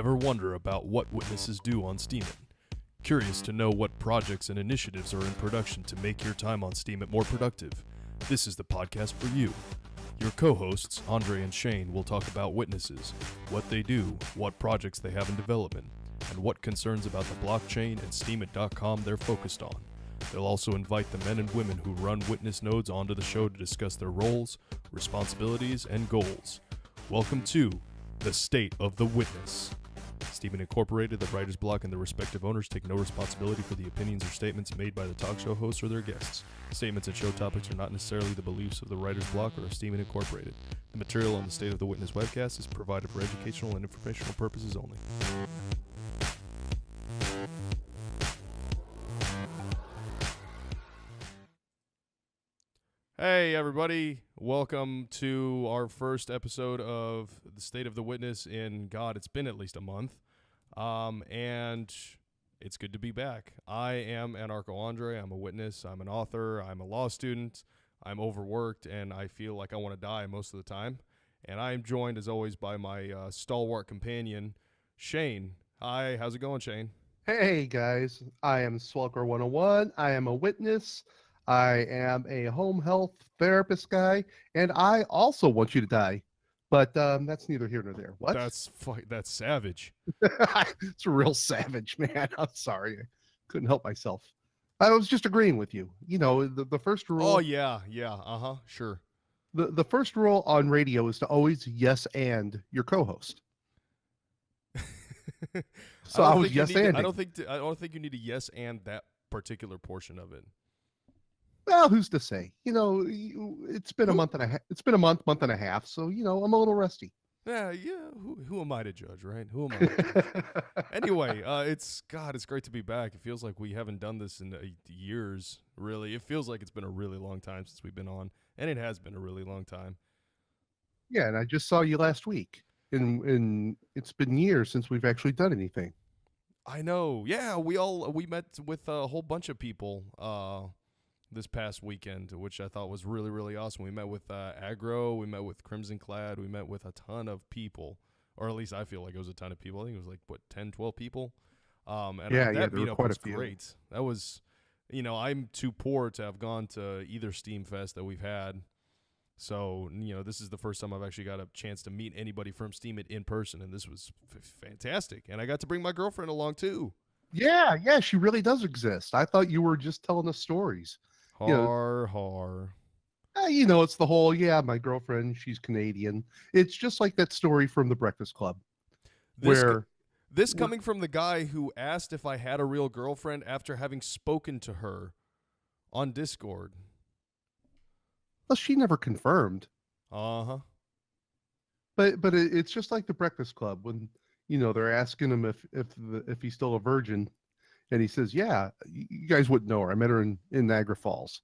Ever wonder about what witnesses do on Steemit? Curious to know what projects and initiatives are in production to make your time on Steemit more productive? This is the podcast for you. Your co-hosts, Andre and Shane, will talk about witnesses, what they do, what projects they have in development, and what concerns about the blockchain and Steemit.com they're focused on. They'll also invite the men and women who run witness nodes onto the show to discuss their roles, responsibilities, and goals. Welcome to The State of the Witness. Steemit Incorporated, the writer's block, and their respective owners take no responsibility for the opinions or statements made by the talk show hosts or their guests. Statements and show topics are not necessarily the beliefs of the writer's block or of Steemit Incorporated. The material on the State of the Witness webcast is provided for educational and informational purposes only. Hey everybody, welcome to our first episode of The State of the Witness in, God, it's been at least a month, and it's good to be back. I am Andre. I'm a witness, I'm an author, I'm a law student, I'm overworked, and I feel like I want to die most of the time. And I am joined, as always, by my stalwart companion, Shane. Hi, how's it going, Shane? Hey guys, I am Swelker 101. I am a witness. I am a home health therapist guy, and I also want you to die. But that's neither here nor there. What? That's savage. It's a real savage, man. I'm sorry. I couldn't help myself. I was just agreeing with you. You know, the first rule. Oh, yeah, sure. The first rule on radio is to always yes and your co-host. So I was yes and. I don't think you need to yes and that particular portion of it. Well, who's to say? You know, it's been a month and a half. It's been a month and a half. So you know, I'm a little rusty. Yeah. Who am I to judge, right? Who am I to judge? Anyway, it's great to be back. It feels like we haven't done this in years. Really, it feels like it's been a really long time since we've been on, and it has been a really long time. Yeah, and I just saw you last week, and it's been years since we've actually done anything. I know. Yeah, we met with a whole bunch of people this past weekend, which I thought was really, really awesome. We met with Agro, we met with Crimson Clad, we met with a ton of people, or at least I feel like it was a ton of people. I think it was like, 10, 12 people? And that meetup was great. That was, I'm too poor to have gone to either Steam Fest that we've had. So, this is the first time I've actually got a chance to meet anybody from Steemit in person, and this was fantastic. And I got to bring my girlfriend along, too. Yeah, she really does exist. I thought you were just telling us stories. Har. It's the whole, my girlfriend, she's Canadian. It's just like that story from The Breakfast Club. This coming from the guy who asked if I had a real girlfriend after having spoken to her on Discord. Well, she never confirmed. Uh-huh. But it's just like The Breakfast Club when, they're asking him if he's still a virgin. And he says, yeah, you guys wouldn't know her. I met her in Niagara Falls.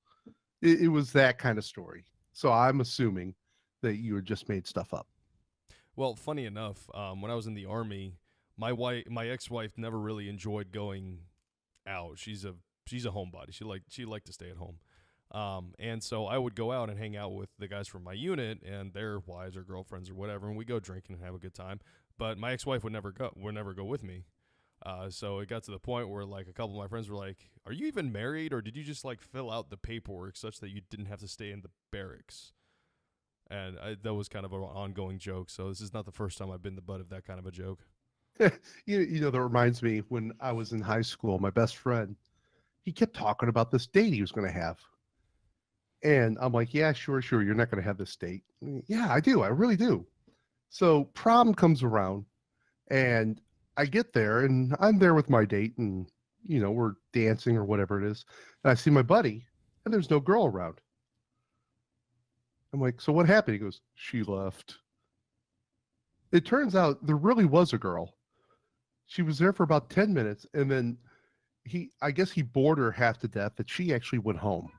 It was that kind of story. So I'm assuming that you had just made stuff up. Well, funny enough, when I was in the Army, my ex-wife never really enjoyed going out. She's a homebody. She liked to stay at home. And so I would go out and hang out with the guys from my unit and their wives or girlfriends or whatever, and we go drinking and have a good time. But my ex-wife would never go with me. So it got to the point where like a couple of my friends were like, "Are you even married, or did you just like fill out the paperwork such that you didn't have to stay in the barracks?" And that was kind of an ongoing joke. So this is not the first time I've been the butt of that kind of a joke. That reminds me when I was in high school, my best friend, he kept talking about this date he was going to have. And I'm like, yeah, sure. You're not going to have this date. Yeah, I do. I really do. So prom comes around and I get there and I'm there with my date and, we're dancing or whatever it is. And I see my buddy and there's no girl around. I'm like, so what happened? He goes, she left. It turns out there really was a girl. She was there for about 10 minutes and then I guess he bored her half to death that she actually went home.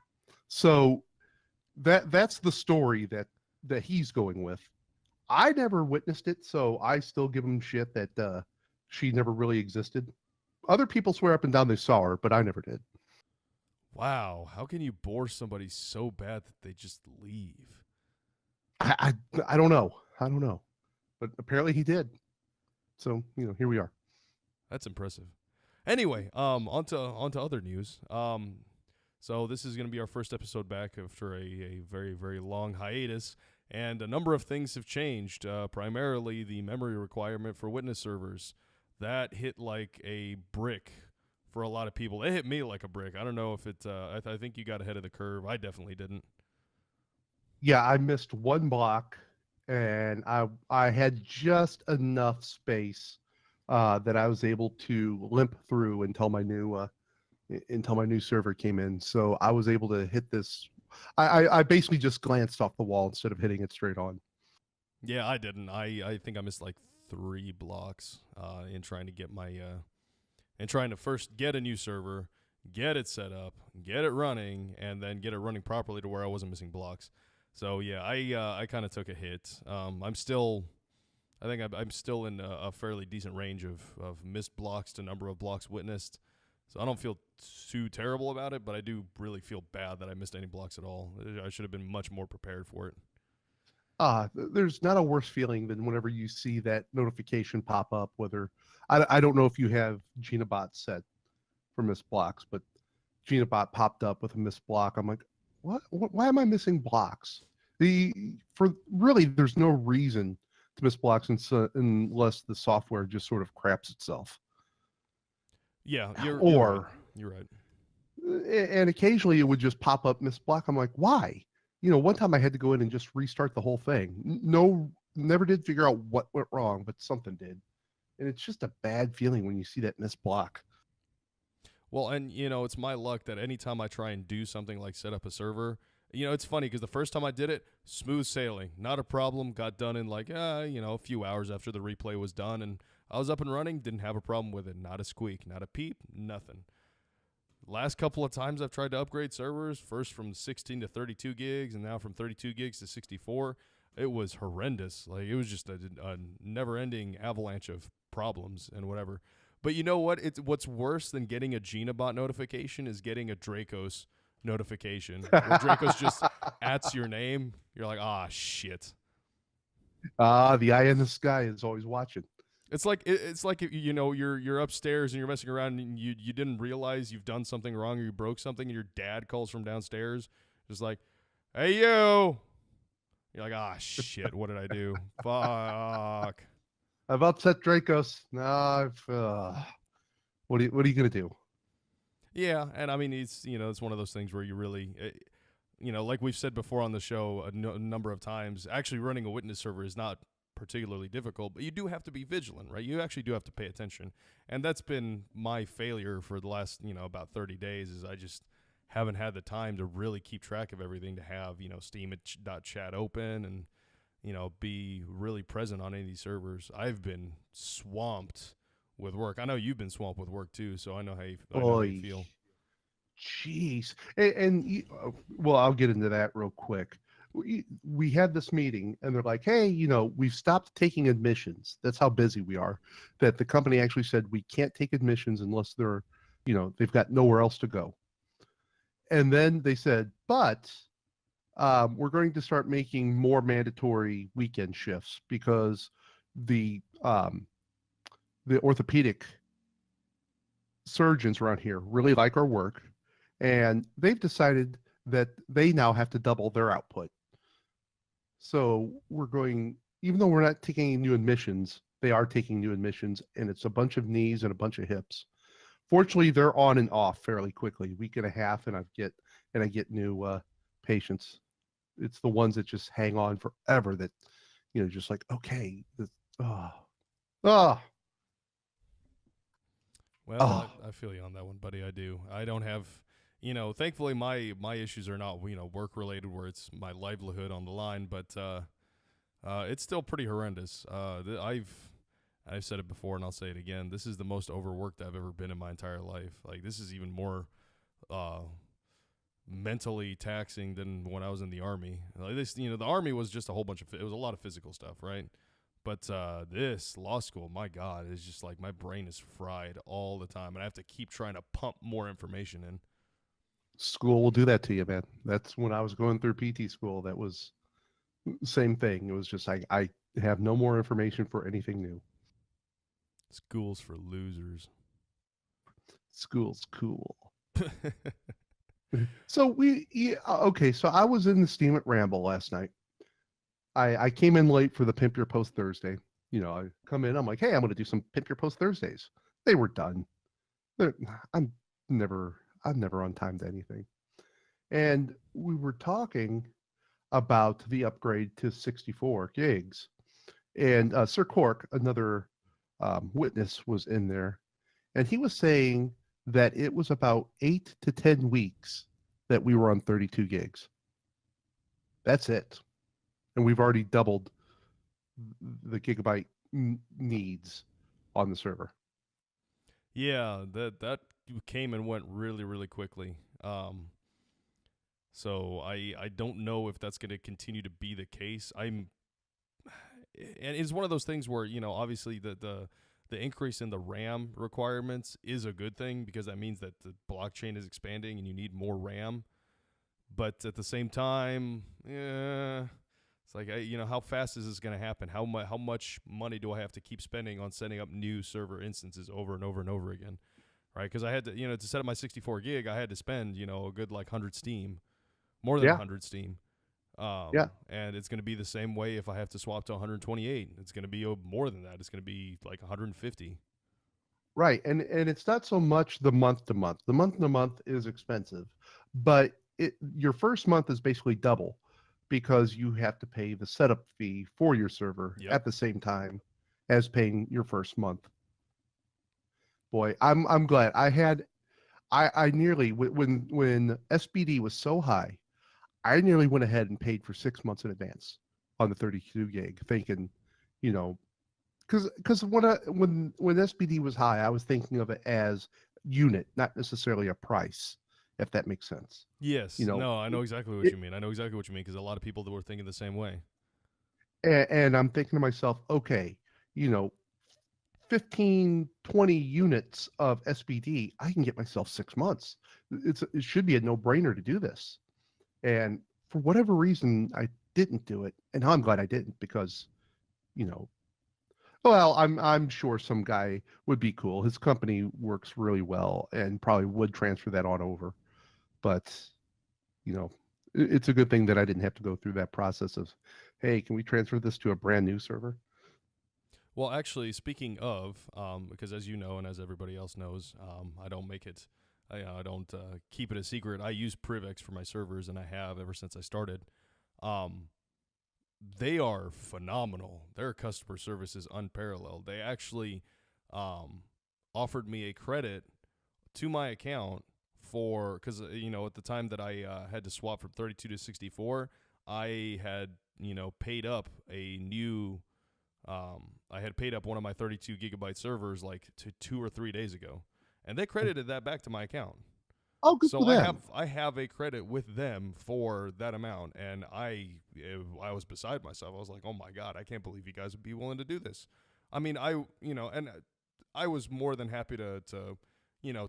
So that's the story that he's going with. I never witnessed it, so I still give him shit that she never really existed. Other people swear up and down they saw her, but I never did. Wow, how can you bore somebody so bad that they just leave? I don't know. But apparently he did. So here we are. That's impressive. Anyway, onto other news. So this is going to be our first episode back after a very very long hiatus, and a number of things have changed. Primarily, the memory requirement for witness servers that hit like a brick for a lot of people. It hit me like a brick. I don't know if it. I think you got ahead of the curve. I definitely didn't. Yeah, I missed one block, and I had just enough space that I was able to limp through until my new server came in. So I was able to hit this. I basically just glanced off the wall instead of hitting it straight on. Yeah, I didn't. I think I missed like 3 blocks in trying to get my and trying to first get a new server, get it set up, get it running, and then get it running properly to where I wasn't missing blocks. So yeah, I kind of took a hit. I'm still, I think I'm still in a fairly decent range of missed blocks to number of blocks witnessed. So I don't feel too terrible about it, but I do really feel bad that I missed any blocks at all. I should have been much more prepared for it. There's not a worse feeling than whenever you see that notification pop up. Whether I don't know if you have GinaBot set for missed blocks, but GinaBot popped up with a missed block. I'm like, what? Why am I missing blocks? For really, there's no reason to miss blocks unless the software just sort of craps itself. Yeah, you're right. Or You're right. and occasionally it would just pop up missed block. I'm like, why? One time I had to go in and just restart the whole thing. No, never did figure out what went wrong, but something did. And it's just a bad feeling when you see that missed block. Well, and it's my luck that anytime I try and do something like set up a server, it's funny because the first time I did it, smooth sailing, not a problem. Got done in like a few hours after the replay was done, and I was up and running. Didn't have a problem with it. Not a squeak, not a peep, nothing. Last couple of times I've tried to upgrade servers, first from 16 to 32 gigs, and now from 32 gigs to 64. It was horrendous. Like it was just a never-ending avalanche of problems and whatever. But you know what? What's worse than getting a GinaBot notification is getting a Dracos notification where Dracos just ats your name. You're like, shit. The eye in the sky is always watching. It's like you're upstairs and you're messing around and you didn't realize you've done something wrong or you broke something and your dad calls from downstairs, just like, "Hey you." You're like, shit, what did I do? Fuck. I've upset Dracos. No, what are you gonna do? Yeah, and I mean it's one of those things where you really, like we've said before on the show a number of times, actually running a witness server is not particularly difficult, but you do have to be vigilant, right? You actually do have to pay attention, and that's been my failure for the last about 30 days. Is I just haven't had the time to really keep track of everything, to have Steam.chat open and be really present on any of these servers. I've been swamped with work. I know you've been swamped with work too, so I know how you feel. Jeez. Well, I'll get into that real quick. We had this meeting and they're like, hey, we've stopped taking admissions. That's how busy we are. That the company actually said we can't take admissions unless they've got nowhere else to go. And then they said, but we're going to start making more mandatory weekend shifts because the orthopedic surgeons around here really like our work, and they've decided that they now have to double their output. So we're going, even though we're not taking any new admissions, they are taking new admissions, and it's a bunch of knees and a bunch of hips. Fortunately, they're on and off fairly quickly, week and a half, and I get new patients. It's the ones that just hang on forever that, just like, okay, Well, I feel you on that one, buddy. I do. I don't have, thankfully my issues are not, work related where it's my livelihood on the line, but it's still pretty horrendous. I've said it before and I'll say it again. This is the most overworked I've ever been in my entire life. Like this is even more mentally taxing than when I was in the Army. Like this, the Army was just a whole bunch of, it was a lot of physical stuff, right? But this law school, my God, is just like my brain is fried all the time, and I have to keep trying to pump more information in. School will do that to you, man. That's when I was going through PT school. That was the same thing. It was just like I have no more information for anything new. School's for losers. School's cool. So okay. So I was in the Steam at Ramble last night. I came in late for the Pimp Your Post Thursday. I come in. I'm like, hey, I'm going to do some Pimp Your Post Thursdays. They were done. They're, I'm never I'm never on time to anything. And we were talking about the upgrade to 64 gigs. And Sir Cork, another witness, was in there, and he was saying that it was about 8 to 10 weeks that we were on 32 gigs. That's it, and we've already doubled the gigabyte needs on the server. Yeah, that came and went really, really quickly. So I don't know if that's going to continue to be the case. And it's one of those things where obviously the increase in the RAM requirements is a good thing because that means that the blockchain is expanding and you need more RAM. But at the same time, it's like how fast is this going to happen? How much money do I have to keep spending on setting up new server instances over and over and over again? Right? Because I had to to set up my 64 gig, I had to spend a good like 100 Steam, more than Yeah, 100 Steam. yeah, And it's going to be the same way if I have to swap to 128. It's going to be more than that. It's going to be like 150. right. And it's not so much the month to month. The month to month is expensive, but your first month is basically double because you have to pay the setup fee for your server Yep. at the same time as paying your first month. Boy, I'm glad I nearly when SBD was so high, I nearly went ahead and paid for 6 months in advance on the 32 gig, thinking, you know, because when SBD was high, I was thinking of it as unit, not necessarily a price, if that makes sense. You Yes. know, No, I know exactly what it, you mean. I know exactly what you mean because a lot of people that were thinking the same way. and I'm thinking to myself, okay, you know, 15, 20 units of SBD, I can get myself 6 months. It should be a no-brainer to do this. And for whatever reason, I didn't do it. And I'm glad I didn't because, you know, well, I'm sure some guy would be cool. His company works really well and probably would transfer that on over. But, it's a good thing that I didn't have to go through that process of, hey, can we transfer this to a brand new server? Well, actually, speaking of, because as you know and as everybody else knows, I don't make it. I don't keep it a secret. I use Privex for my servers, and I have ever since I started. Um, they are phenomenal. Their customer service is unparalleled. They actually um, offered me a credit to my account for because at the time that I had to swap from 32 to 64, I had paid up a new I had paid up one of my 32 gigabyte servers like 2 or 3 days ago, and they credited that back to my account. Oh, good for So them. I have a credit with them for that amount, and I was beside myself. I was like, oh my god, I can't believe you guys would be willing to do this. I mean, and I was more than happy to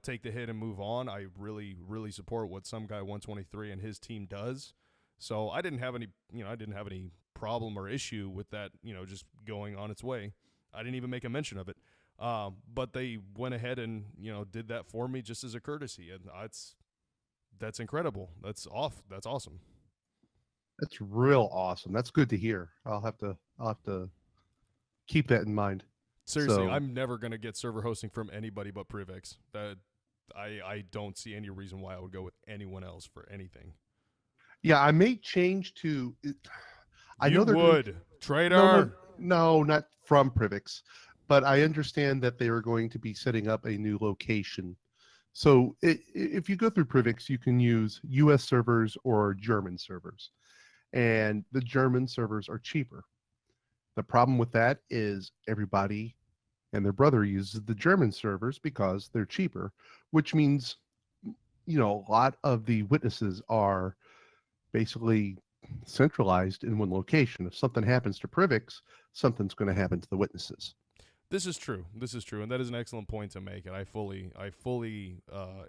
take the hit and move on. I really support what some guy 123 and his team does. So I didn't have any problem or issue with that, just going on its way. I didn't even make a mention of it. But they went ahead and did that for me just as a courtesy, and that's incredible. That's awesome. That's real awesome. That's good to hear. I'll have to keep that in mind. Seriously, So I'm never gonna get server hosting from anybody but Privex. That I don't see any reason why I would go with anyone else for anything. yeah, I may change to. I You know they're going. would No, no, traitor. no, not from Privix, but I understand that they are going to be setting up a new location. So if you go through Privix, you can use U.S. servers or German servers, and the German servers are cheaper. The problem with that is everybody and their brother uses the German servers because they're cheaper, which means a lot of the witnesses are basically centralized in one location. If something happens to Privix, something's going to happen to the witnesses. This is true. This is true, and that is an excellent point to make. And I fully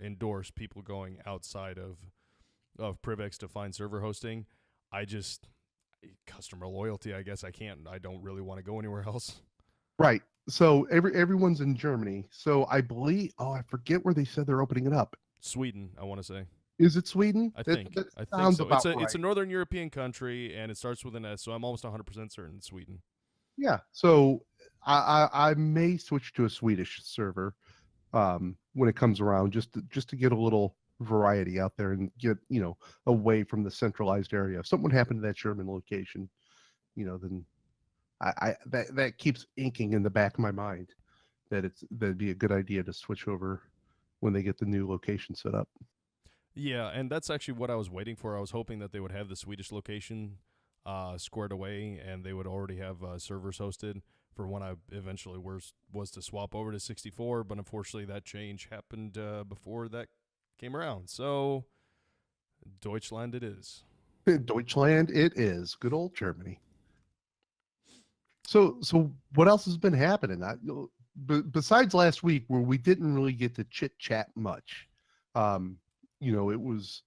endorse people going outside of Privex to find server hosting. I just customer loyalty. I guess I can't. I don't really want to go anywhere else. Right. So everyone's in Germany. So I believe. Oh, I forget where they said they're opening it up. Sweden, I want to say. Is it Sweden? I That think. that I think sounds so. about It's a right. northern European country, and it starts with an S, so I'm almost 100% certain it's Sweden. Yeah. So I may switch to a Swedish server when it comes around, just to get a little variety out there and get away from the centralized area. If something happened to that German location, then that keeps inking in the back of my mind that'd be a good idea to switch over when they get the new location set up. Yeah, and that's actually what I was waiting for. I was hoping that they would have the Swedish location squared away, and they would already have servers hosted for when I eventually was to swap over to 64. But unfortunately, that change happened before that came around. So Deutschland it is. Deutschland, it is good old Germany. So what else has been happening? Besides last week, where we didn't really get to chit chat much. Um, it was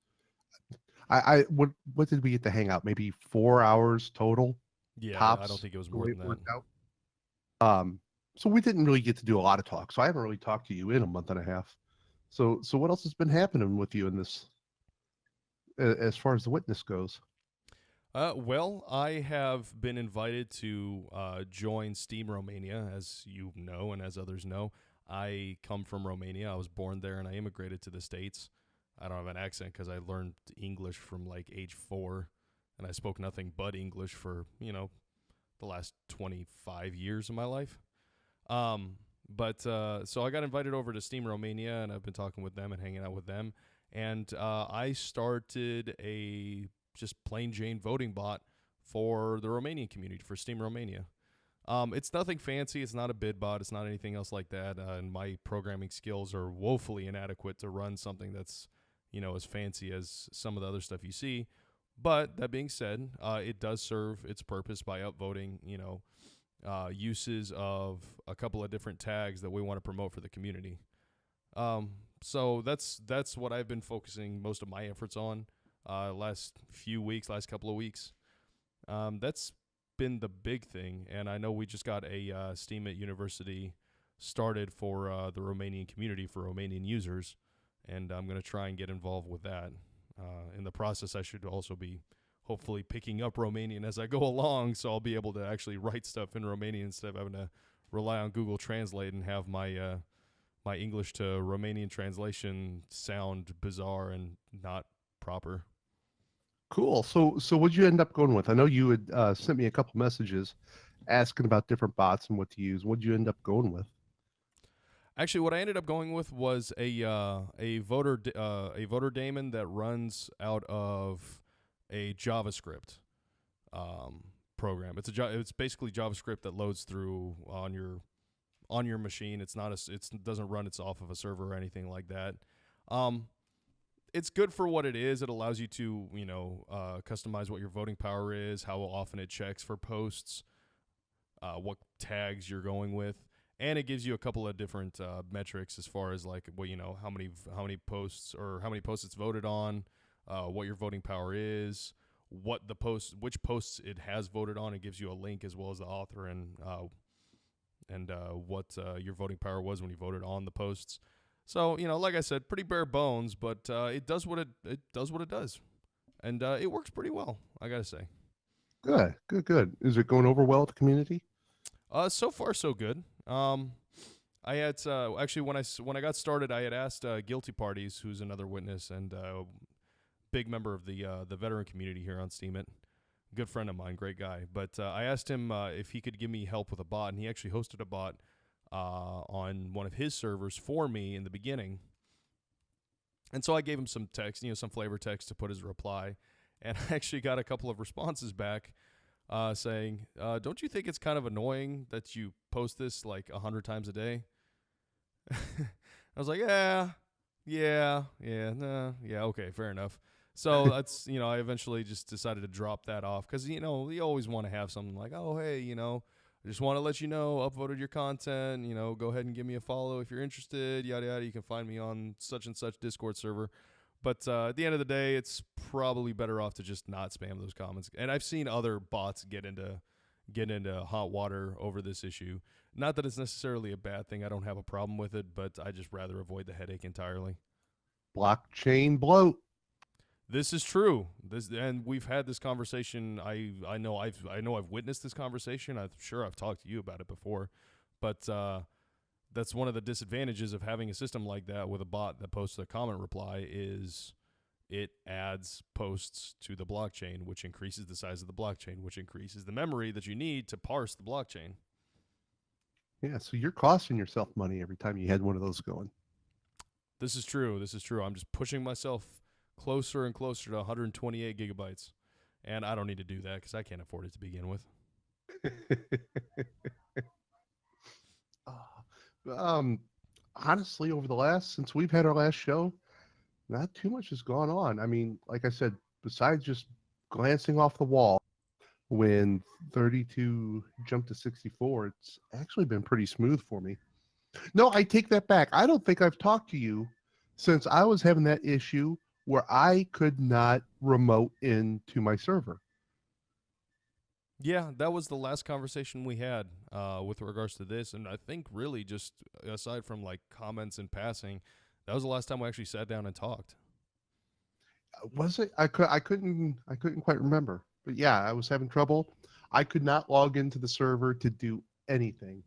what did we get to hang out? Maybe 4 hours total, Yeah, I don't tops, think it was the more way than it that. worked out. So we didn't really get to do a lot of talk. So I haven't really talked to you in a month and a half. So what else has been happening with you in this, as far as the witness goes? Well, I have been invited to join Steam Romania, as you know, and as others know. I come from Romania. I was born there, and I immigrated to the States. I don't have an accent because I learned English from like age 4, and I spoke nothing but English for the last 25 years of my life. But so I got invited over to Steam Romania, and I've been talking with them and hanging out with them. And I started a just plain Jane voting bot for the Romanian community for Steam Romania. It's nothing fancy. It's not a bid bot. It's not anything else like that. And my programming skills are woefully inadequate to run something that's as fancy as some of the other stuff you see. But that being said, it does serve its purpose by upvoting, uses of a couple of different tags that we want to promote for the community. So that's what I've been focusing most of my efforts on last couple of weeks. That's been the big thing, and I know we just got a Steam at University started for the Romanian community for Romanian users, and I'm going to try and get involved with that. In the process, I should also be hopefully picking up Romanian as I go along, so I'll be able to actually write stuff in Romanian instead of having to rely on Google Translate and have my my English to Romanian translation sound bizarre and not proper. Cool. So what'd you end up going with? I know you had sent me a couple messages asking about different bots and what to use. What'd you end up going with? Actually, what I ended up going with was a voter daemon that runs out of a JavaScript program. It's basically JavaScript that loads through on your machine. It's not it doesn't run it's off of a server or anything like that. Um, it's good for what it is. It allows you to customize what your voting power is, how often it checks for posts, what tags you're going with, and it gives you a couple of different metrics as far as like how many posts or how many posts it's voted on, what your voting power is, which posts it has voted on. It gives you a link as well as the author and what your voting power was when you voted on the posts. So like I said, pretty bare bones, but it does what it does, and it works pretty well. I gotta say. Good, good, good. Is it going over well with the community? So far so good. I had actually when I got started, I had asked Guilty Parties, who's another witness and big member of the veteran community here on Steemit, good friend of mine, great guy. But I asked him if he could give me help with a bot, and he actually hosted a bot on one of his servers for me in the beginning. And so I gave him some text, some flavor text to put as a reply, and I actually got a couple of responses back saying, "Don't you think it's kind of annoying that you post this like 100 times a day?" I was like, yeah, nah, yeah, okay, fair enough. So that's I eventually just decided to drop that off because you always want to have something like, oh hey, I just want to let you know, upvoted your content. Go ahead and give me a follow if you're interested. Yada yada. You can find me on such and such Discord server. But at the end of the day, it's probably better off to just not spam those comments. And I've seen other bots get into get into hot water over this issue. Not that it's necessarily a bad thing. I don't have a problem with it, but I just rather avoid the headache entirely. Blockchain bloat. This is true. This and we've had this conversation. I know I've witnessed this conversation. I'm sure I've talked to you about it before, but that's one of the disadvantages of having a system like that with a bot that posts a comment reply is it adds posts to the blockchain, which increases the size of the blockchain, which increases the memory that you need to parse the blockchain. Yeah, so you're costing yourself money every time you had one of those going. This is true. This is true. I'm just pushing myself closer and closer to 128 gigabytes. And I don't need to do that because I can't afford it to begin with. um, Honestly, over the since we've had our last show, not too much has gone on. I mean, like I said, besides just glancing off the wall when 32 jumped to 64, it's actually been pretty smooth for me. No, I take that back. I don't think I've talked to you since I was having that issue where I could not remote into my server. Yeah, that was the last conversation we had with regards to this. And I think really just aside from like comments in passing, that was the last time we actually sat down and talked. Was it? I couldn't quite remember. But yeah, I was having trouble. I could not log into the server to do anything.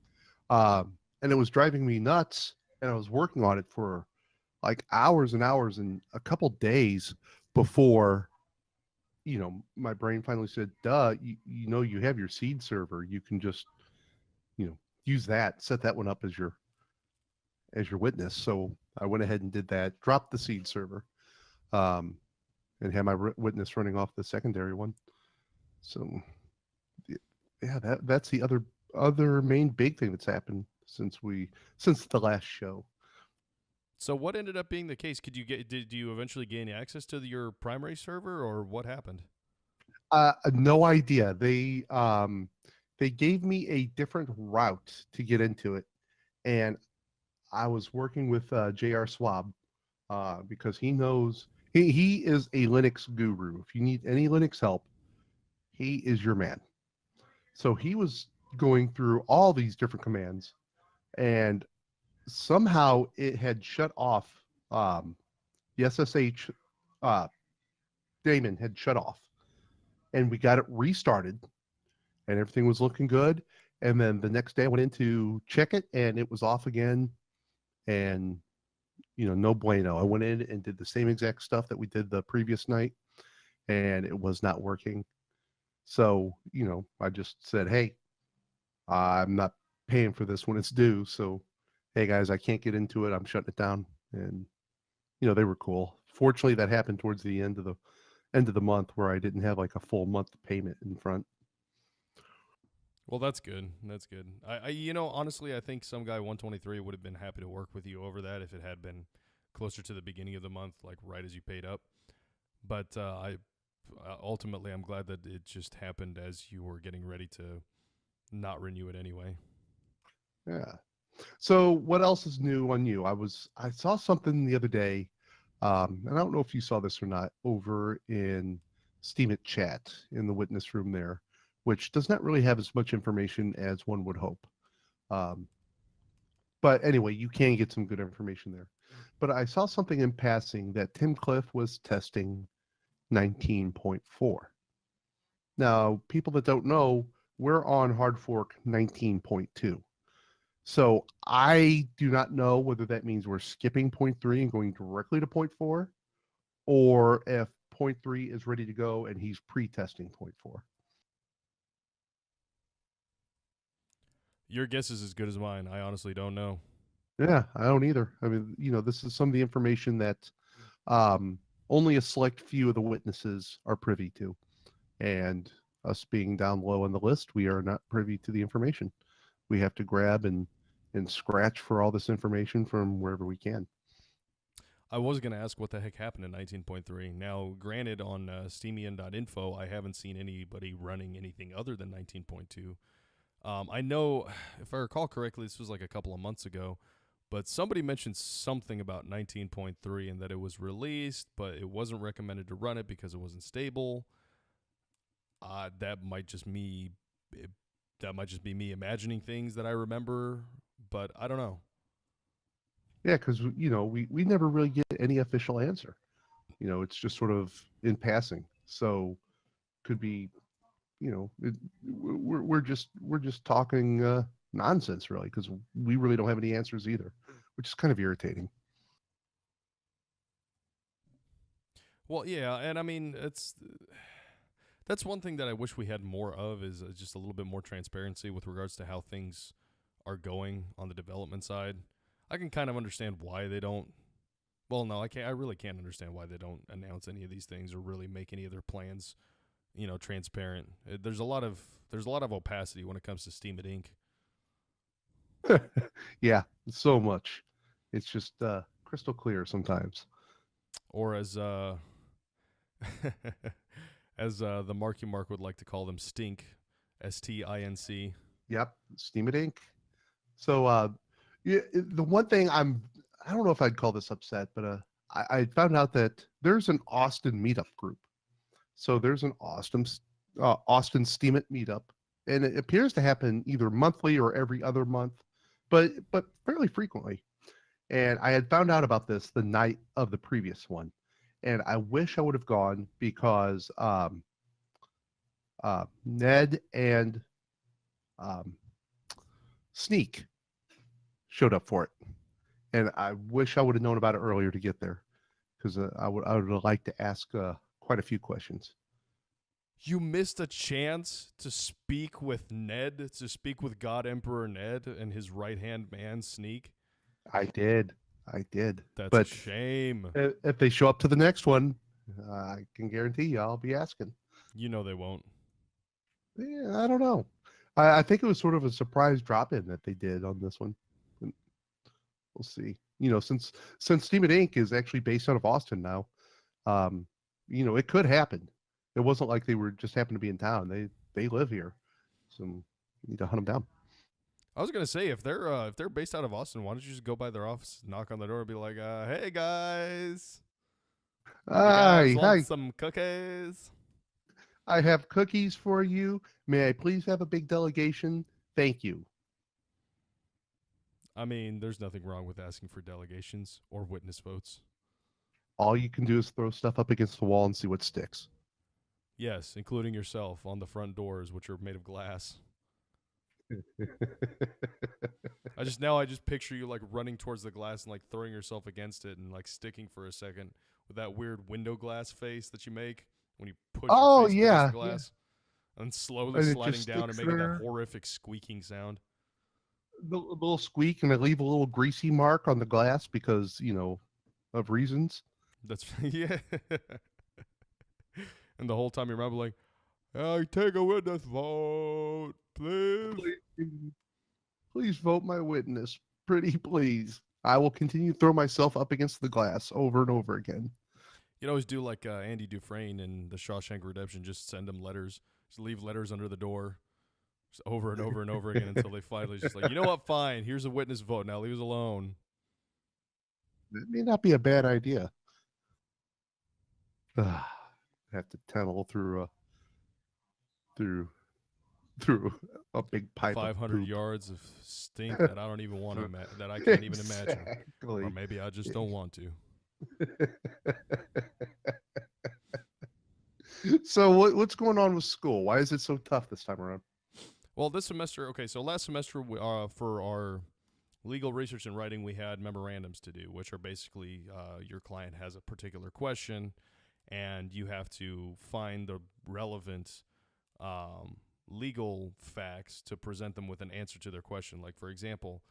And it was driving me nuts. And I was working on it for like hours and hours and a couple days before, my brain finally said, duh, you have your seed server. You can just, use that, set that one up as your witness. So I went ahead and did that, dropped the seed server, um, and had my witness running off the secondary one. So yeah, that's the other main big thing that's happened since the last show. So what ended up being the case? Did you eventually gain access to your primary server or what happened? No idea. They gave me a different route to get into it, and I was working with J.R. Swab because he is a Linux guru. If you need any Linux help, he is your man. So he was going through all these different commands, and somehow it had shut off. The SSH daemon had shut off, and we got it restarted, and everything was looking good. And then the next day, I went in to check it, and it was off again. And no bueno. I went in and did the same exact stuff that we did the previous night, and it was not working. So I just said, hey, I'm not paying for this when it's due. So, hey guys, I can't get into it. I'm shutting it down. And they were cool. Fortunately, that happened towards the end of the month where I didn't have like a full month payment in front. Well, that's good. That's good. Honestly, I think some guy 123 would have been happy to work with you over that if it had been closer to the beginning of the month, like right as you paid up. But I ultimately, I'm glad that it just happened as you were getting ready to not renew it anyway. Yeah. So what else is new on you? I saw something the other day, and I don't know if you saw this or not, over in Steam at Chat in the witness room there, which does not really have as much information as one would hope. Um, but anyway, you can get some good information there. But I saw something in passing that Tim Cliff was testing 19.4. Now, people that don't know, we're on hard fork 19.2. So I do not know whether that means we're skipping point 3 and going directly to point 4, or if point 3 is ready to go and he's pre-testing point 4. Your guess is as good as mine. I honestly don't know. Yeah, I don't either. I mean, this is some of the information that um, only a select few of the witnesses are privy to. And us being down low on the list, we are not privy to the information. We have to grab and scratch for all this information from wherever we can. I was going to ask what the heck happened in 19.3. Now, granted, on steamian.info, I haven't seen anybody running anything other than 19.2. I know, if I recall correctly, this was like a couple of months ago, but somebody mentioned something about 19.3 and that it was released, but it wasn't recommended to run it because it wasn't stable. That might just that might just be me imagining things that I remember, but I don't know. Yeah, because we never really get any official answer. It's just sort of in passing. So could be we're just talking nonsense really because we really don't have any answers either, which is kind of irritating. Well, yeah, and I mean that's one thing that I wish we had more of is just a little bit more transparency with regards to how things are going on the development side. I can kind of understand why they don't. Well, no, I can't. I really can't understand why they don't announce any of these things or really make any of their plans, transparent. There's a lot of opacity when it comes to Steam It Inc. Yeah, so much. It's just crystal clear sometimes. Or as the Marky Mark would like to call them, stink, STINC. Yep, Steam It Inc. So yeah, the one thing I don't know if I'd call this upset, but I found out that there's an Austin meetup group. So there's an Austin Steam It meetup, and it appears to happen either monthly or every other month, but fairly frequently. And I had found out about this the night of the previous one, and I wish I would have gone because Ned and um, Sneak showed up for it, and I wish I would have known about it earlier to get there because I would have liked to ask quite a few questions. You missed a chance to speak with Ned, to speak with God Emperor Ned and his right hand man, Sneak. I did, That's a but shame. if they show up to the next one, I can guarantee you I'll be asking. You know they won't. Yeah, I don't know. I think it was sort of a surprise drop in that they did on this one. We'll see. Since Steam It Inc. is actually based out of Austin now, um, it could happen. It wasn't like they were just happened to be in town. They live here, so you need to hunt them down. I was gonna say if they're based out of Austin, why don't you just go by their office, knock on the door, and be like, "Hey guys, you guys Hi, want hi. some cookies?" I have cookies for you. May I please have a big delegation? Thank you. I mean, there's nothing wrong with asking for delegations or witness votes. All you can do is throw stuff up against the wall and see what sticks. Yes, including yourself on the front doors, which are made of glass. I just picture you like running towards the glass and like throwing yourself against it and like sticking for a second with that weird window glass face that you make when you push your Oh face up against the yeah, yeah. glass and slowly And it sliding just down and sticks making that there. horrific squeaking sound. The little squeak, and I leave a little greasy mark on the glass because of reasons. That's yeah. And the whole time you remember like, I take a witness vote, please. Please, please vote my witness, pretty please. I will continue to throw myself up against the glass over and over again. You'd always do like Andy Dufresne in The Shawshank Redemption, just send them letters, just leave letters under the door, just over and over and over again until they finally just like, you know what, fine, here's a witness vote, now leave us alone. That may not be a bad idea. Have to tunnel through through a big pipe of 500 poop. yards of stink that I don't even want to, that I can't even imagine. Or Exactly. maybe I just don't want to. So what's going on with school? Why is it so tough this time around? Well, this semester, okay, so last semester for our legal research and writing, we had memorandums to do, which are basically your client has a particular question, and you have to find the relevant legal facts to present them with an answer to their question. Like, for example,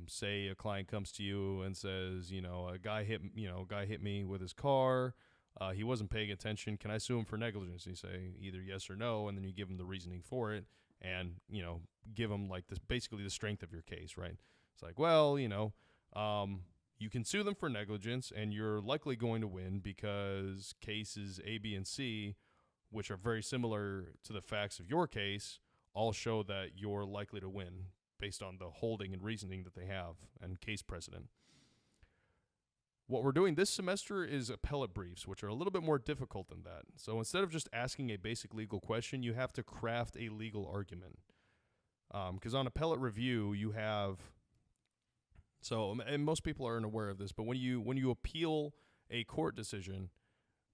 say a client comes to you and says, a guy hit me with his car. He wasn't paying attention. Can I sue him for negligence? And you say either yes or no, and then you give him the reasoning for it, and give him like this, basically the strength of your case, right? It's like, well, you can sue them for negligence, and you're likely going to win because cases A, B, and C, which are very similar to the facts of your case, all show that you're likely to win based on the holding and reasoning that they have and case precedent. What we're doing this semester is appellate briefs, which are a little bit more difficult than that. So instead of just asking a basic legal question, you have to craft a legal argument. Because on appellate review, you have and most people aren't aware of this, but when you appeal a court decision,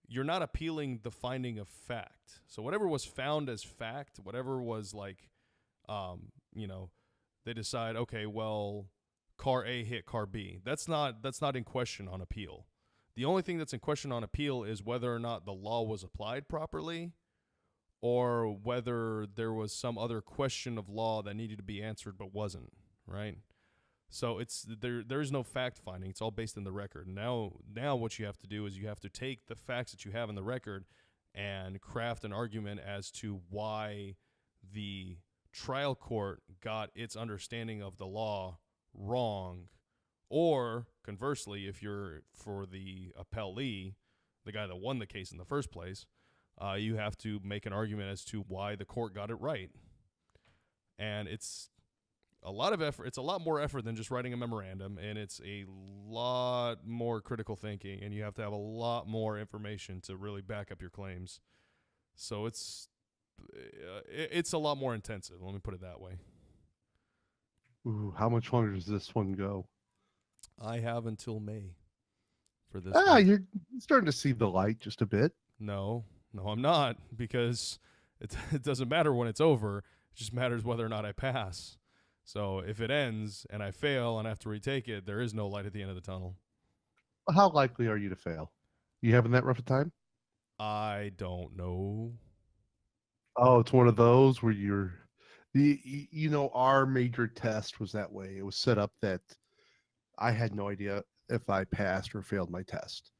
you're not appealing the finding of fact. So whatever was found as fact, whatever was like, you know, they decide, okay, well, car A hit car B. That's not in question on appeal. The only thing that's in question on appeal is whether or not the law was applied properly, or whether there was some other question of law that needed to be answered but wasn't, right? So there's no fact finding. It's all based in the record. Now what you have to do is you have to take the facts that you have in the record and craft an argument as to why the trial court got its understanding of the law wrong, or conversely, if you're for the appellee, the guy that won the case in the first place, you have to make an argument as to why the court got it right. And it's a lot of effort. It's a lot more effort than just writing a memorandum, and it's a lot more critical thinking, and you have to have a lot more information to really back up your claims. So it's a lot more intensive. Let me put it that way. Ooh, how much longer does this one go? I have until May for this. You're starting to see the light just a bit. No, I'm not, because it doesn't matter when it's over. It just matters whether or not I pass. So if it ends and I fail and I have to retake it, there is no light at the end of the tunnel. How likely are you to fail? You having that rough a time? I don't know. Oh, it's one of those where our major test was that way. It was set up that I had no idea if I passed or failed my test.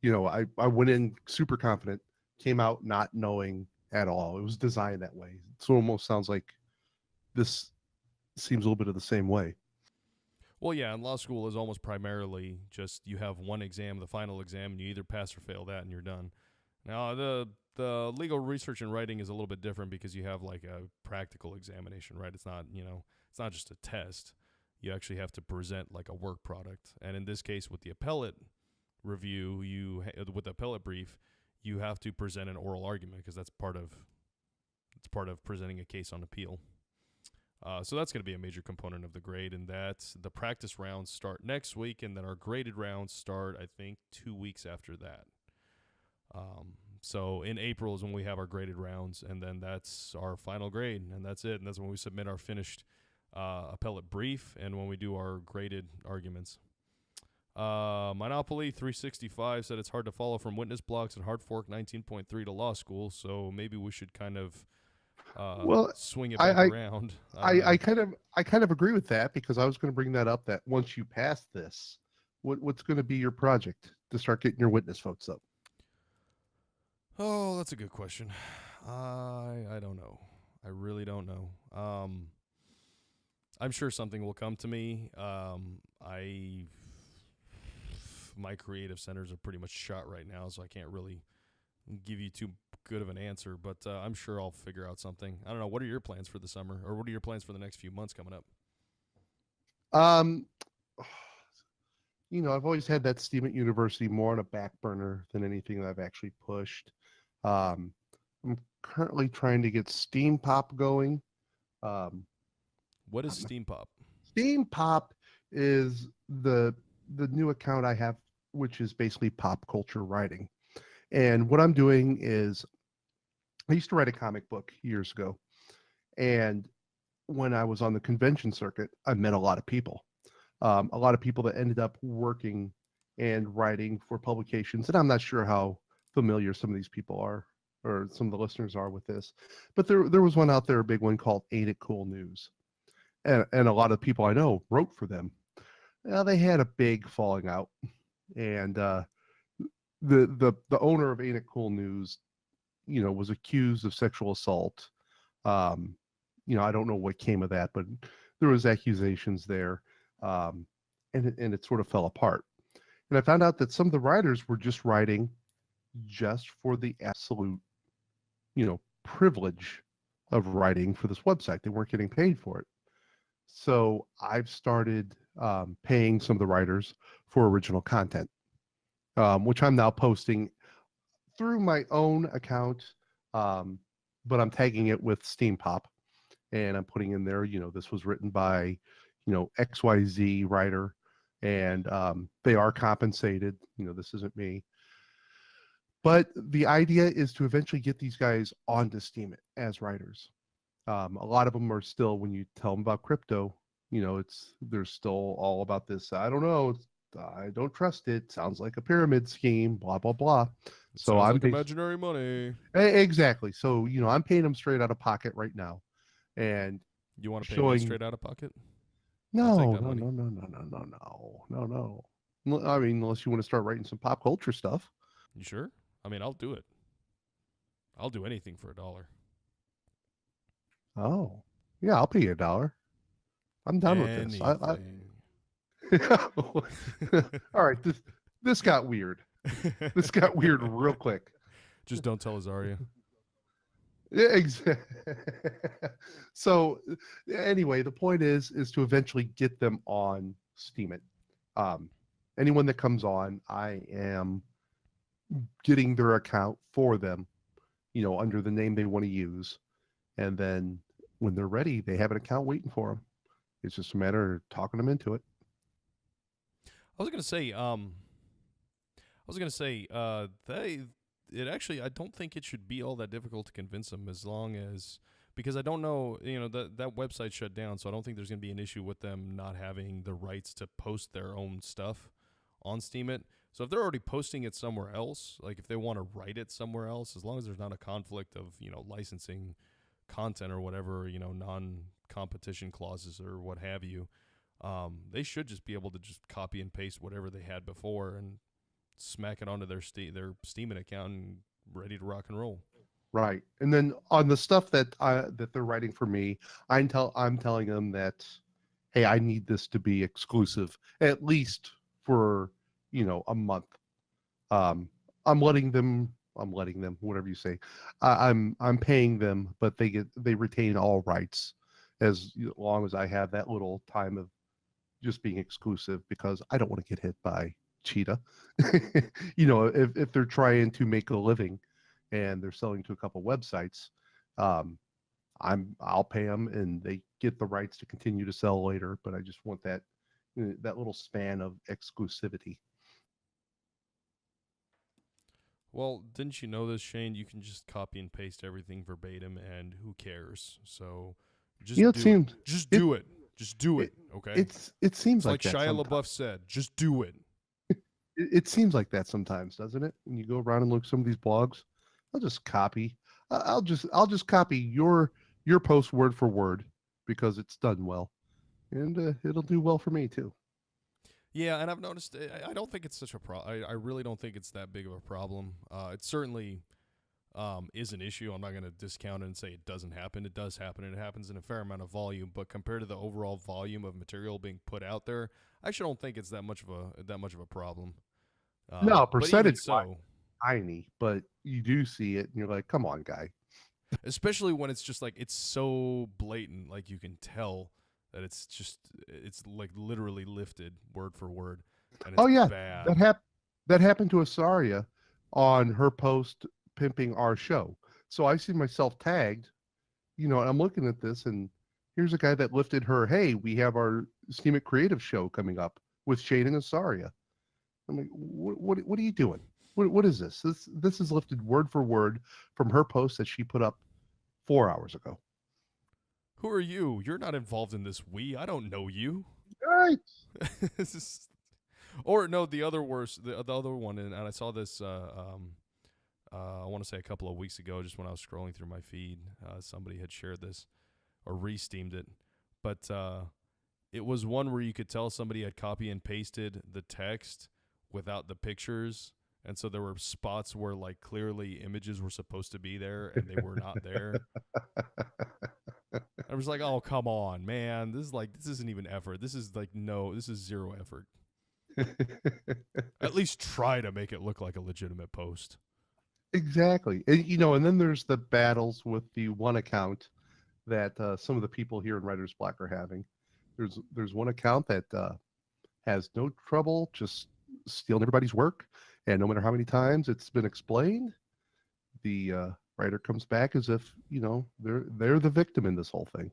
I went in super confident, came out not knowing at all. It was designed that way. So it almost sounds like this seems a little bit of the same way. Well, yeah, and law school is almost primarily just you have one exam, the final exam, and you either pass or fail that, and you're done. Now, the legal research and writing is a little bit different because you have like a practical examination, right? It's not just a test. You actually have to present like a work product. And in this case, with the appellate review, with the appellate brief, you have to present an oral argument because that's part of presenting a case on appeal. So that's going to be a major component of the grade, and that's the practice rounds start next week, and then our graded rounds start, I think, 2 weeks after that. So in April is when we have our graded rounds, and then that's our final grade, and that's it. And that's when we submit our finished appellate brief and when we do our graded arguments. Monopoly 365 said it's hard to follow from witness blocks and Hard Fork 19.3 to law school, so maybe we should kind of swing it back around. I kind of agree with that, because I was going to bring that up, that once you pass this, what's going to be your project to start getting your witness votes up? Oh, that's a good question. I don't know. I really don't know. I'm sure something will come to me. My creative centers are pretty much shot right now, so I can't really give you too good of an answer, but I'm sure I'll figure out something. I don't know. What are your plans for the summer, or what are your plans for the next few months coming up? I've always had that STEAM at University more on a back burner than anything that I've actually pushed. I'm currently trying to get Steam Pop going. What is Steam Pop? Steam Pop is the new account I have, which is basically pop culture writing. And what I'm doing is, I used to write a comic book years ago. And when I was on the convention circuit, I met a lot of people. A lot of people that ended up working and writing for publications. And I'm not sure how familiar some of these people are, or some of the listeners are with this. But there was one out there, a big one called Ain't It Cool News. And a lot of people I know wrote for them. Now, they had a big falling out. And the owner of Ain't It Cool News, was accused of sexual assault. I don't know what came of that, but there was accusations there, and it sort of fell apart. And I found out that some of the writers were just writing just for the absolute, privilege of writing for this website. They weren't getting paid for it. So I've started paying some of the writers for original content, which I'm now posting through my own account, but I'm tagging it with Steam Pop. and I'm putting in there, this was written by, XYZ writer, and they are compensated. This isn't me. But the idea is to eventually get these guys onto Steam as writers. A lot of them are still, when you tell them about crypto, they're still all about this. I don't know. I don't trust it. Sounds like a pyramid scheme. Blah blah blah. It So sounds I'm like imaginary money. exactly. So I'm paying them straight out of pocket right now, and You want to pay me showing straight out of pocket? I'll take no, that no, money. no, no, no, no, no, no, no, no. I mean, unless you want to start writing some pop culture stuff. You sure? I mean, I'll do it. I'll do anything for $1. Oh, yeah, I'll pay you $1. I'm done with this. Anything. All right, this got weird. This got weird real quick. Just don't tell Azaria. Yeah, exactly. So anyway, the point is to eventually get them on Steam it. Anyone that comes on, I am getting their account for them, under the name they want to use, and then when they're ready, they have an account waiting for them. It's just a matter of talking them into it. I was gonna say, they. It actually, I don't think it should be all that difficult to convince them, as long as, because I don't know, that website shut down, so I don't think there's gonna be an issue with them not having the rights to post their own stuff on Steemit. So if they're already posting it somewhere else, like if they want to write it somewhere else, as long as there's not a conflict of licensing content or whatever, non-competition clauses or what have you, they should just be able to just copy and paste whatever they had before and smack it onto their Steemit account and ready to rock and roll. Right. And then on the stuff that they're writing for me, I'm telling them that, hey, I need this to be exclusive, at least for a month. I'm letting them, whatever you say. I'm paying them, but they retain all rights as long as I have that little time of just being exclusive, because I don't want to get hit by Cheetah. If they're trying to make a living and they're selling to a couple websites, um, I'll pay them and they get the rights to continue to sell later. But I just want that little span of exclusivity. Well, didn't you know this, Shane? You can just copy and paste everything verbatim, and who cares? So just It do it. seems Just it do it. Just do it. Okay. it seems It's like like that Shia sometimes. LaBeouf said. Just do it. It seems like that sometimes, doesn't it? When you go around and look at some of these blogs, I'll just copy. I'll just copy your post word for word because it's done well, and it'll do well for me too. Yeah, and I've noticed. I don't think it's such a problem. I really don't think it's that big of a problem. It certainly is an issue. I'm not going to discount it and say it doesn't happen. It does happen, and it happens in a fair amount of volume. But compared to the overall volume of material being put out there, I actually don't think it's that much of a problem. No, But even percentage wise, so, tiny, but you do see it, and you're like, come on, guy. especially when it's just like it's so blatant, like you can tell that it's like literally lifted word for word, and Oh it's yeah, bad. that happened to Asaria on her post pimping our show. So I see myself tagged, and I'm looking at this, and here's a guy that lifted her. Hey, we have our Steam It Creative show coming up with Shane and Asaria. I'm like, what are you doing? What is this? This is lifted word for word from her post that she put up 4 hours ago. Who are you? You're not involved in this. I don't know you. Right. Or no, the other worst, the other one, and I saw this. I want to say a couple of weeks ago, just when I was scrolling through my feed, somebody had shared this or re-steamed it, but it was one where you could tell somebody had copy and pasted the text without the pictures, and so there were spots where like clearly images were supposed to be there and they were not there. I was like, oh come on, man, this isn't even effort. This is zero effort. At least try to make it look like a legitimate post. Exactly. And then there's the battles with the one account that some of the people here in Writer's Block are having. There's one account that has no trouble just stealing everybody's work, and no matter how many times it's been explained, the writer comes back as if they're the victim in this whole thing.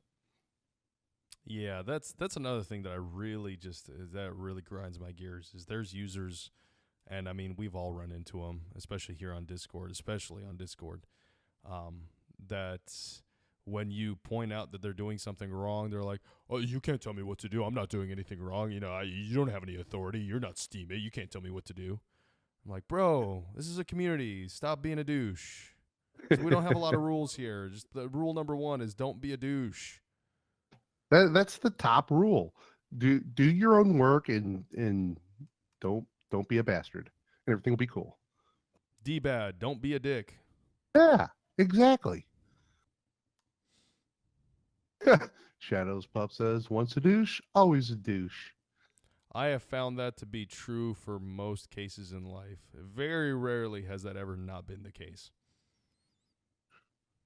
Yeah, that's another thing that I really just that really grinds my gears is there's users, and I mean we've all run into them, especially on Discord, um, that when you point out that they're doing something wrong, they're like, "Oh, you can't tell me what to do. I'm not doing anything wrong. You don't have any authority. You're not Steamit. You can't tell me what to do." I'm like, "Bro, this is a community. Stop being a douche." So we don't have a lot of rules here. Just the rule number one is don't be a douche. That's the top rule. Do your own work and don't be a bastard, and everything will be cool. D bad, don't be a dick. Yeah, exactly. Shadows Pup says, once a douche, always a douche. I have found that to be true for most cases in life. Very rarely has that ever not been the case.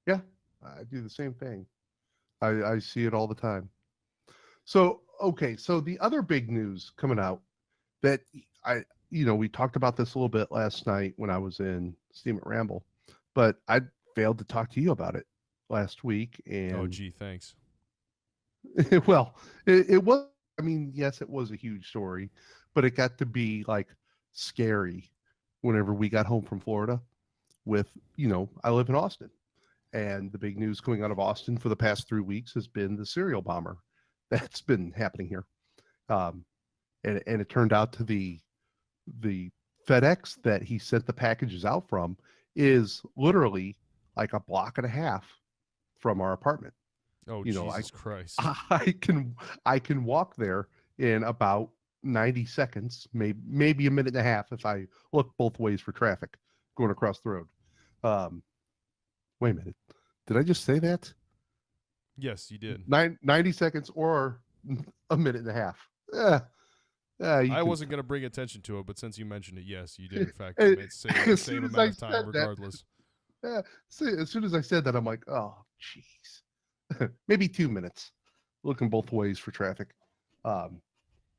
Yeah, I do the same thing. I see it all the time. So, okay, so the other big news coming out that we talked about this a little bit last night when I was in Steam at Ramble, but I failed to talk to you about it last week. Oh, And gee, thanks. well, it was, I mean, yes, it was a huge story, but it got to be like scary whenever we got home from Florida with, I live in Austin. And the big news coming out of Austin for the past 3 weeks has been the serial bomber that's been happening here. Um, and it turned out to the FedEx that he sent the packages out from is literally like a block and a half from our apartment. Oh, You know, I Jesus Christ. I can walk there in about 90 seconds, maybe a minute and a half if I look both ways for traffic going across the road. Um, wait a minute. Did I just say that? Yes, you did. 90 seconds or a minute and a half. Yeah, yeah, you I can. wasn't going to bring attention to it, but since you mentioned it, yes, you did, in fact, As say the soon same as amount I of time, said that, regardless. yeah, as soon as I said that, I'm like, oh, jeez. Maybe 2 minutes looking both ways for traffic. Um,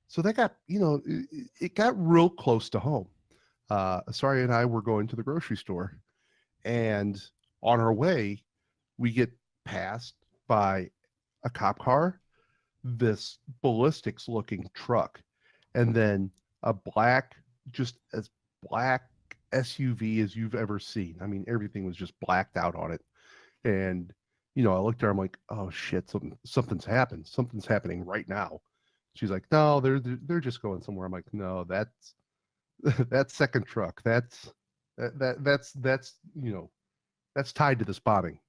so that got, it got real close to home. Sorry and I were going to the grocery store, and on our way, we get passed by a cop car, this ballistics looking truck, and then a just as black SUV as you've ever seen. I mean, everything was just blacked out on it. And, I looked at her, I'm like, oh shit, something's happened. Something's happening right now. She's like, no, they're just going somewhere. I'm like, no, that's that second truck. That's tied to this bombing.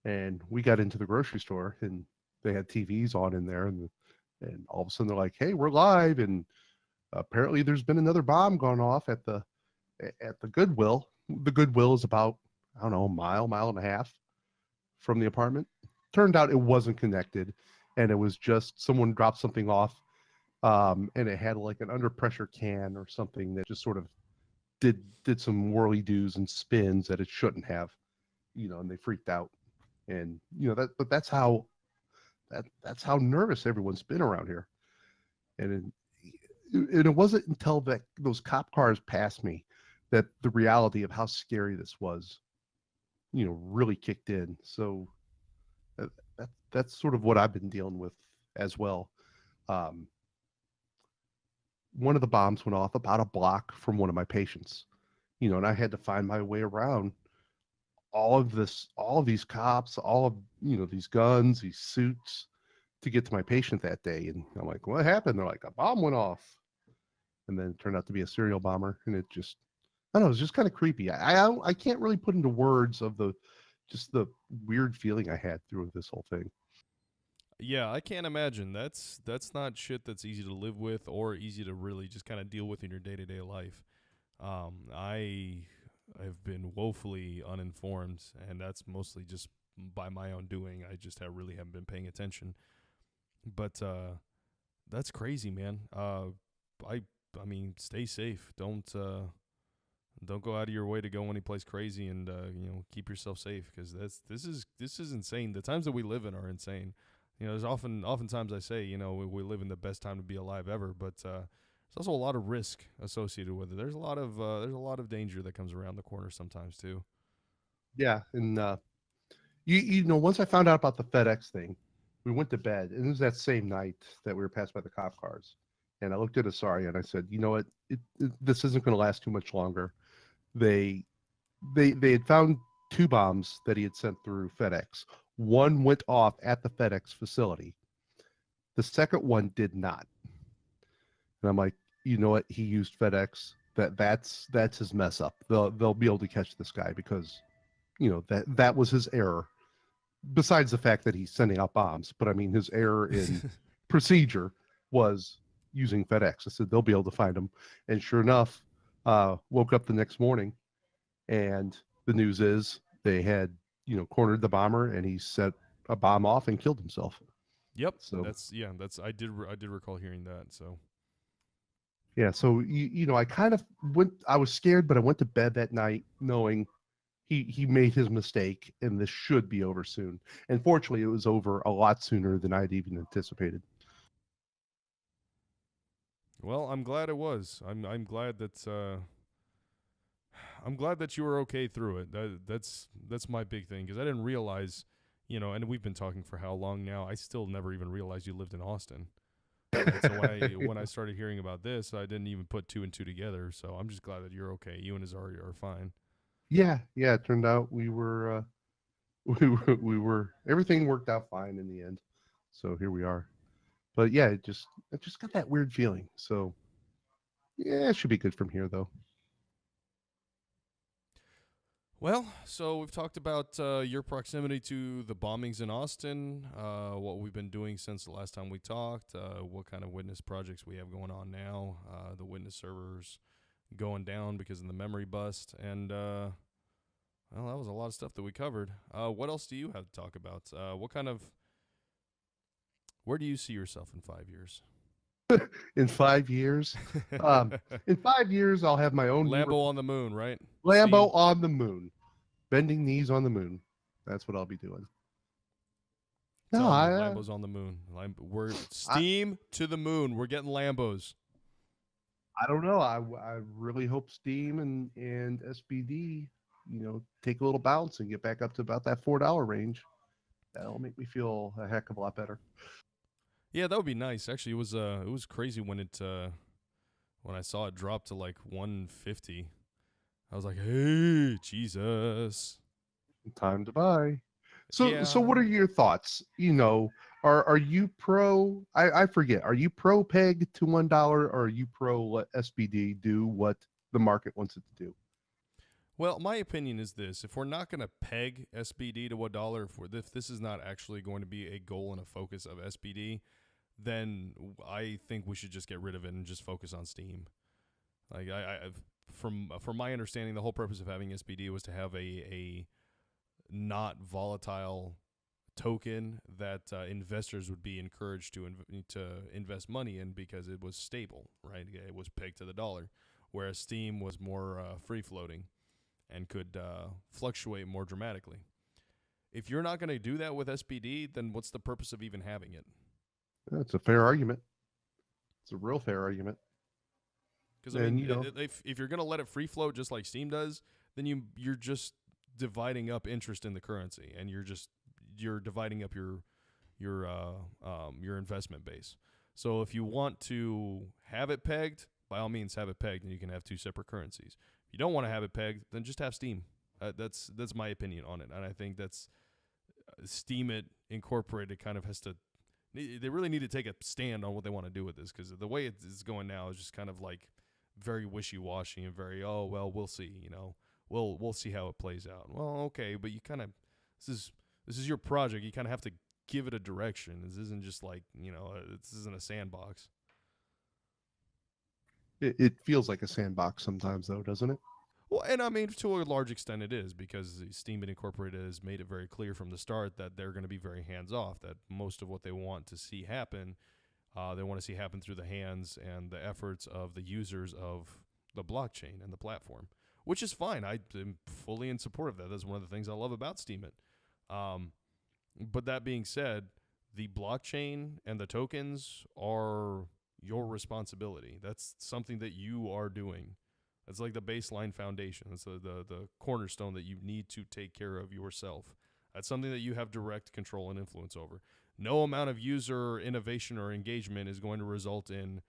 And we got into the grocery store and they had TVs on in there, and all of a sudden they're like, "Hey, we're live!" And apparently there's been another bomb gone off at the Goodwill. The Goodwill is about, I don't know, a mile and a half from the apartment. Turned out it wasn't connected, and it was just someone dropped something off, and it had like an under pressure can or something that just sort of did some whirly doos and spins that it shouldn't have, and they freaked out. And but that's how nervous everyone's been around here. And it wasn't until that those cop cars passed me that the reality of how scary this was, really kicked in. So that's sort of what I've been dealing with as well. Um, one of the bombs went off about a block from one of my patients, and I had to find my way around all of these cops, all of these guns, these suits, to get to my patient that day. And I'm like, what happened? They're like, a bomb went off. And then it turned out to be a serial bomber. And it just, I don't know, it was just kind of creepy. I can't really put into words of the weird feeling I had through this whole thing. Yeah, I can't imagine. That's not shit that's easy to live with or easy to really just kind of deal with in your day to day life. I have been woefully uninformed, and that's mostly just by my own doing. I just really haven't been paying attention. But that's crazy, man. I I mean, stay safe. Don't go out of your way to go anyplace crazy, and keep yourself safe because this is insane. The times that we live in are insane. There's oftentimes I say, we live in the best time to be alive ever, but there's also a lot of risk associated with it. There's a lot of danger that comes around the corner sometimes too. Yeah. And once I found out about the FedEx thing, we went to bed, and it was that same night that we were passed by the cop cars. And I looked at Asaria and I said, you know what, this isn't going to last too much longer. They they had found two bombs that he had sent through FedEx. One went off at the FedEx facility. The second one did not. And I'm like, you know what? He used FedEx. That's his mess up. They'll be able to catch this guy because that was his error. Besides the fact that he's sending out bombs, but I mean his error in procedure was using FedEx. I said they'll be able to find him, and sure enough, woke up the next morning, and the news is they had cornered the bomber, and he set a bomb off and killed himself. Yep. So That's I did recall hearing that. So yeah, so I kind of went. I was scared, but I went to bed that night knowing he made his mistake, and this should be over soon. And fortunately, it was over a lot sooner than I'd even anticipated. well, I'm glad it was. I'm glad that you were okay through it. That's my big thing because I didn't realize, and we've been talking for how long now. I still never even realized you lived in Austin. Right? So when I started hearing about this, I didn't even put two and two together. So I'm just glad that you're okay. You and Azaria are fine. Yeah, yeah. It turned out we were we were everything worked out fine in the end. So here we are. But yeah, it just got that weird feeling. So yeah, it should be good from here though. Well, so we've talked about your proximity to the bombings in Austin, what we've been doing since the last time we talked, what kind of witness projects we have going on now, the witness servers going down because of the memory bust, and well, that was a lot of stuff that we covered. What else do you have to talk about? Where do you see yourself in 5 years? In 5 years, um, in 5 years, I'll have my own Lambo on the moon, right? Lambo Steam. on the moon, bending knees on the moon. That's what I'll be doing. No, Telling you, Lambo's on the moon. We're I, steam to the moon. We're getting Lambos. I don't know. I really hope Steam and SBD, take a little bounce and get back up to about that $4 range. That'll make me feel a heck of a lot better. Yeah, that would be nice. Actually, it was crazy when I saw it drop to like 150. I was like, "Hey, Jesus." Time to buy. So Yeah. what are your thoughts? Are you pro? I forget. Are you pro peg to $1, or are you pro let SBD do what the market wants it to do? Well, my opinion is this: if we're not going to peg SBD to $1, if this is not actually going to be a goal and a focus of SBD, then I think we should just get rid of it and just focus on Steam. Like from my understanding, the whole purpose of having SBD was to have a not volatile token that investors would be encouraged to invest money in because it was stable, right? It was pegged to the dollar, whereas Steam was more free floating and could fluctuate more dramatically. If you're not going to do that with SBD, then what's the purpose of even having it? That's a fair argument. It's a real fair argument. Because I And mean, if you're going to let it free float just like Steam does, then you're just dividing up interest in the currency, and you're dividing up your investment base. So if you want to have it pegged, by all means have it pegged, and you can have two separate currencies. If you don't want to have it pegged, then just have Steam. That's my opinion on it, and I think that's Steam It Incorporated kind of has to. They really need to take a stand on what they want to do with this, because the way it's going now is just kind of like very wishy-washy and very, oh well, we'll see, we'll see how it plays out. Well, okay, but you kind of this is your project. You kind of have to give it a direction. This isn't just like this isn't a sandbox. it feels like a sandbox sometimes, though, doesn't it? Well, and I mean, to a large extent it is, because Steam Incorporated has made it very clear from the start that they're going to be very hands-off, that most of what they want to see happen, they want to see happen through the hands and the efforts of the users of the blockchain and the platform, which is fine. I am fully in support of that. That's one of the things I love about Steemit. But that being said, the blockchain and the tokens are your responsibility. That's something that you are doing. That's like the baseline foundation. That's the cornerstone that you need to take care of yourself. That's something that you have direct control and influence over. no amount of user innovation or engagement is going to result in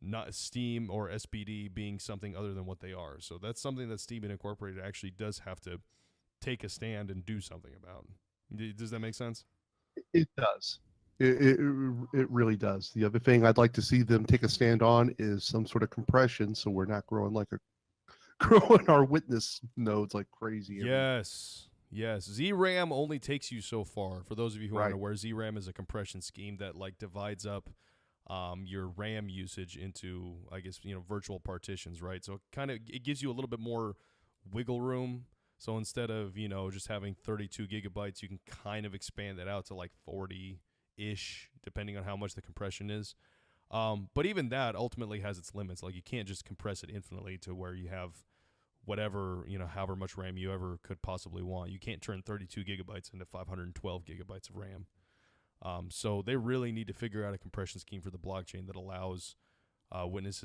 not Steam or SPD being something other than what they are. So that's something that Steam Incorporated actually does have to take a stand and do something about. Does that make sense? It does. It really does. The other thing I'd like to see them take a stand on is some sort of compression, so we're not growing like a growing our witness nodes like crazy. Yes. Yes. ZRAM only takes you so far. For those of you who aren't Right. aware, ZRAM is a compression scheme that like divides up your RAM usage into, I guess, virtual partitions, right? So it gives you a little bit more wiggle room. So instead of, just having 32 gigabytes, you can kind of expand that out to like 40-ish, depending on how much the compression is. But even that ultimately has its limits. Like you can't just compress it infinitely to where you have whatever, however much RAM you ever could possibly want. You can't turn 32 gigabytes into 512 gigabytes of RAM. So they really need to figure out a compression scheme for the blockchain that allows witness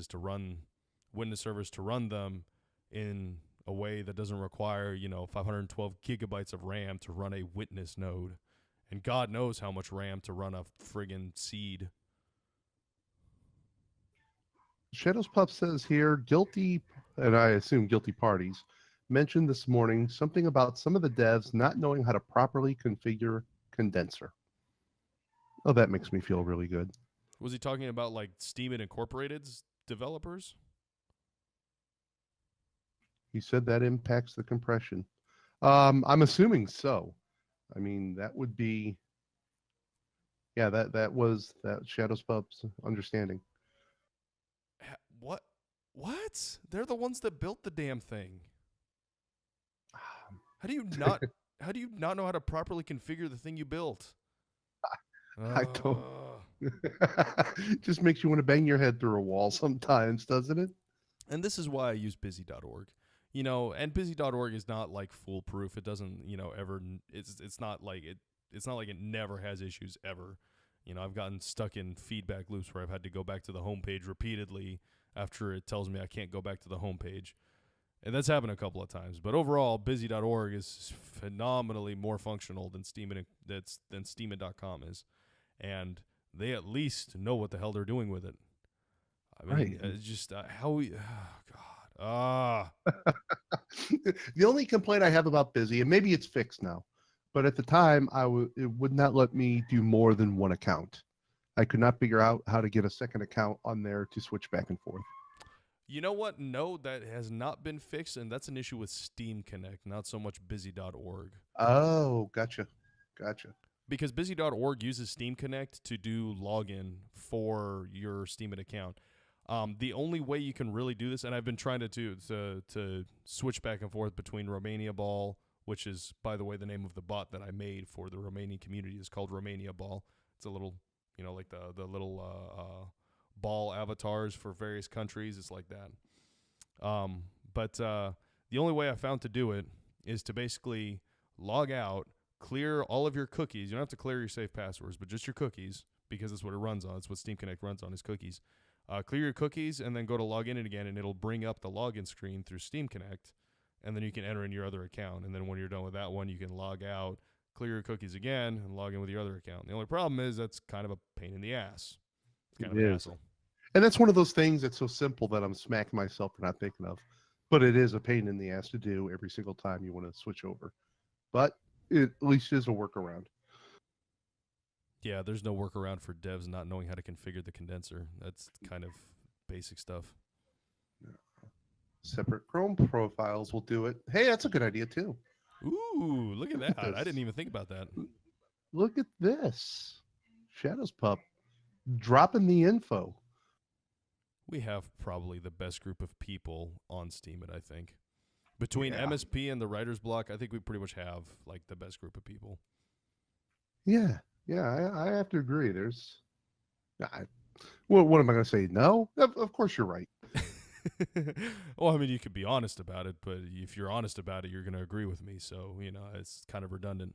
servers to run them in a way that doesn't require, 512 gigabytes of RAM to run a witness node. And God knows how much RAM to run a friggin' seed. Shadows Pup says here, guilty, and I assume guilty parties, mentioned this morning something about some of the devs not knowing how to properly configure condenser. Oh, that makes me feel really good. Was he talking about like Steam Incorporated's developers? He said that impacts the compression. I'm assuming so. I mean, that would be, yeah, that was that Shadows Pup's understanding. What? What? They're the ones that built the damn thing. How do you not? How do you not know how to properly configure the thing you built? I don't. Just makes you want to bang your head through a wall sometimes, doesn't it? And this is why I use busy.org. And busy.org is not like foolproof. It doesn't, ever it's not like it never has issues ever. I've gotten stuck in feedback loops where I've had to go back to the homepage repeatedly after it tells me I can't go back to the homepage. And that's happened a couple of times. But overall, busy.org is phenomenally more functional than Steemit.com is. And they at least know what the hell they're doing with it. I mean, Right. it's just how we, God. The only complaint I have about Busy, and maybe it's fixed now, but at the time it would not let me do more than one account. I could not figure out how to get a second account on there to switch back and forth. You know what? No, that has not been fixed, and that's an issue with Steam Connect, not so much busy.org. Oh, gotcha. Because busy.org uses Steam Connect to do login for your Steemit account. The only way you can really do this, and I've been trying to switch back and forth between Romania Ball, which is, by the way, the name of the bot that I made for the Romanian community is called Romania Ball. It's a little, like the little ball avatars for various countries. It's like that. But the only way I found to do it is to basically log out, clear all of your cookies. You don't have to clear your safe passwords, but just your cookies, because that's what it runs on. That's what Steam Connect runs on, is cookies. Clear your cookies and then go to log in again, and it'll bring up the login screen through Steam Connect, and then you can enter in your other account. And then when you're done with that one, you can log out, clear your cookies again, and log in with your other account. The only problem is that's kind of a pain in the ass. It's kind of an hassle. And that's one of those things that's so simple that I'm smacking myself for not thinking of. But it is a pain in the ass to do every single time you want to switch over. But it at least is a workaround. Yeah, there's no workaround for devs not knowing how to configure the condenser. That's kind of basic stuff. Separate Chrome profiles will do it. Hey, that's a good idea too. Ooh, look at that. I didn't even think about that. Look at this. Shadows Pup dropping the info. We have probably the best group of people on Steemit, I think. Between MSP and the writer's block, I think we pretty much have like the best group of people. Yeah, I have to agree. What am I going to say? No? Of course you're right. Well, I mean, you could be honest about it, but if you're honest about it, you're going to agree with me. So, it's kind of redundant.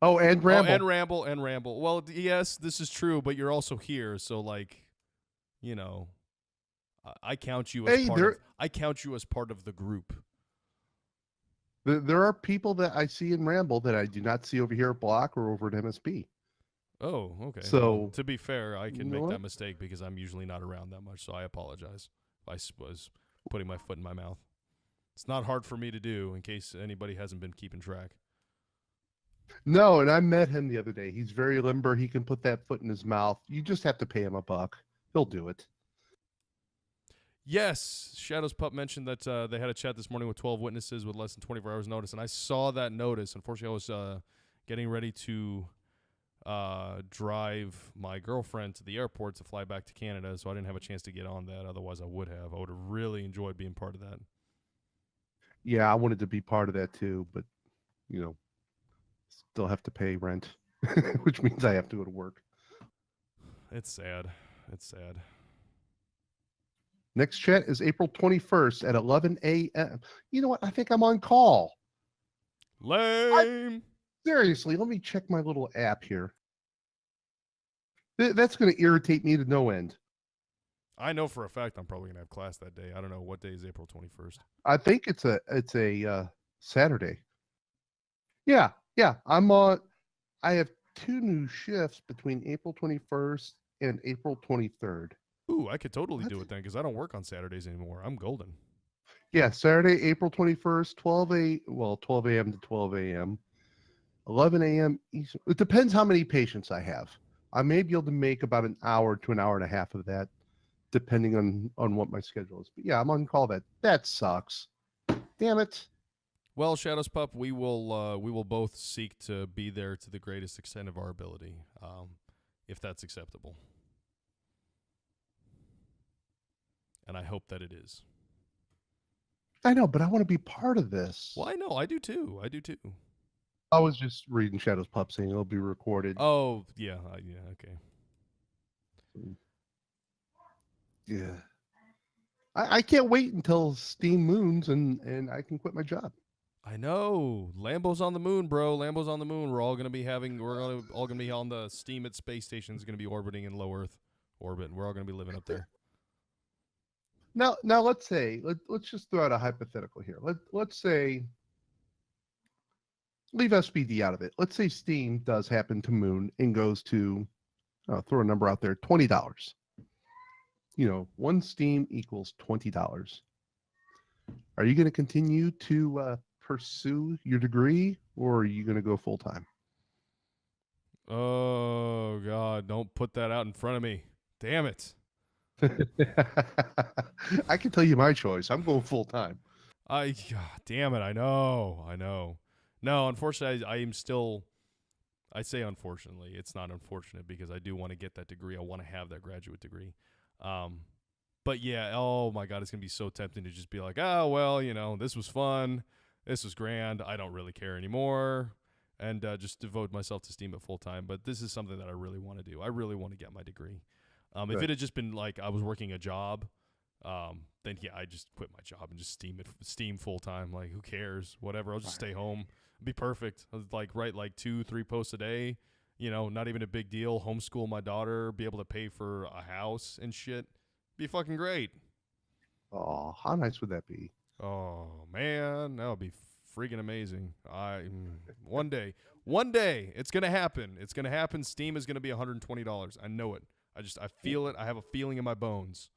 Oh, and ramble. Oh, and ramble. Well, yes, this is true, but you're also here. So, like, I count you as I count you as part of the group. There are people that I see in Ramble that I do not see over here at Block or over at MSP. Oh, okay. Well, So to be fair, I you can know make that what? mistake because I'm usually not around that much, so I apologize if was putting my foot in my mouth. It's not hard for me to do in case anybody hasn't been keeping track. No, and I met him the other day. He's very limber. He can put that foot in his mouth. You just have to pay him $1. He'll do it. Yes, Shadows Pup mentioned that they had a chat this morning with 12 witnesses with less than 24 hours notice, and I saw that notice. Unfortunately, I was getting ready to drive my girlfriend to the airport to fly back to Canada, so I didn't have a chance to get on that. Otherwise, I would have. I would have really enjoyed being part of that. Yeah, I wanted to be part of that too, but still have to pay rent, which means I have to go to work. It's sad. It's sad. Next chat is April 21st at 11 a.m. You know what? I think I'm on call. Lame. Seriously, let me check my little app here. That's going to irritate me to no end. I know for a fact I'm probably gonna have class that day. I don't know what day is April 21st. I think it's a Saturday. Yeah. I'm on. I have 2 new shifts between April 21st and April 23rd. Ooh, I could totally do it then because I don't work on Saturdays anymore. I'm golden. Yeah, Saturday, April 21st, 12 a.m. to 12 a.m. 11 a.m. Eastern. It depends how many patients I have. I may be able to make about an hour to an hour and a half of that, depending on what my schedule is. But yeah, I'm on call. That sucks. Damn it. Well, Shadows Pup, we will both seek to be there to the greatest extent of our ability, if that's acceptable. And I hope that it is. I know, but I want to be part of this. Well, I know. I do too. I was just reading Shadows Pup saying it'll be recorded. Oh, yeah. Okay. Yeah. I can't wait until Steam moons and I can quit my job. I know. Lambo's on the moon, bro. Lambo's on the moon. We're all gonna be on the Steam at space station. Is gonna be orbiting in low Earth orbit. We're all gonna be living up there. Now let's just throw out a hypothetical here. Let's say, leave SPD out of it. Let's say Steam does happen to moon and goes to, throw a number out there, $20. One Steam equals $20. Are you going to continue to pursue your degree, or are you going to go full time? Oh God! Don't put that out in front of me. Damn it! I can tell you my choice. I'm going full time. God damn it! I know. No, unfortunately, I am still. I say unfortunately. It's not unfortunate because I do want to get that degree. I want to have that graduate degree. But yeah, oh my God, it's going to be so tempting to just be like, oh, well, this was fun. This was grand. I don't really care anymore. And just devote myself to Steam at full time. But this is something that I really want to do. I really want to get my degree. If it had just been like I was working a job, then yeah, I just quit my job and just Steam full time. Like, who cares? Whatever. I'll just stay home. It'd be perfect. I'd write 2-3 posts a day. Not even a big deal. Homeschool my daughter, be able to pay for a house and shit. Be fucking great. Oh, how nice would that be? Oh man, that would be freaking amazing. One day, it's gonna happen. It's gonna happen. Steam is gonna be $120. I know it. I feel it. I have a feeling in my bones.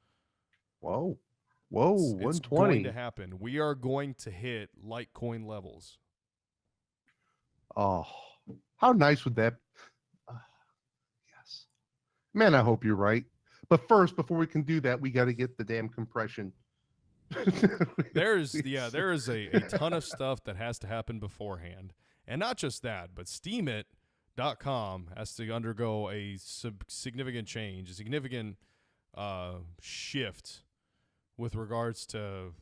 Whoa, it's 120. going to happen. We are going to hit Litecoin levels. Oh, how nice would that? Yes, man. I hope you're right. But first, before we can do that, we got to get the damn compression. there is a ton of stuff that has to happen beforehand, and not just that, but Steemit.com has to undergo a significant change, a significant shift with regards to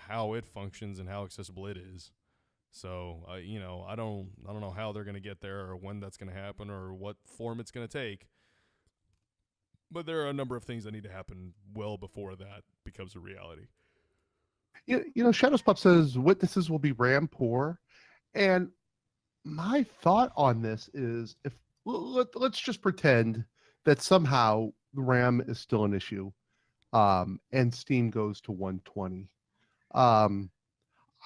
how it functions and how accessible it is. So I don't know how they're going to get there or when that's going to happen or what form it's going to take. But there are a number of things that need to happen well before that becomes a reality. Shadows Pup says witnesses will be RAM poor, and my thought on this is let's just pretend that somehow the RAM is still an issue, and Steam goes to 120.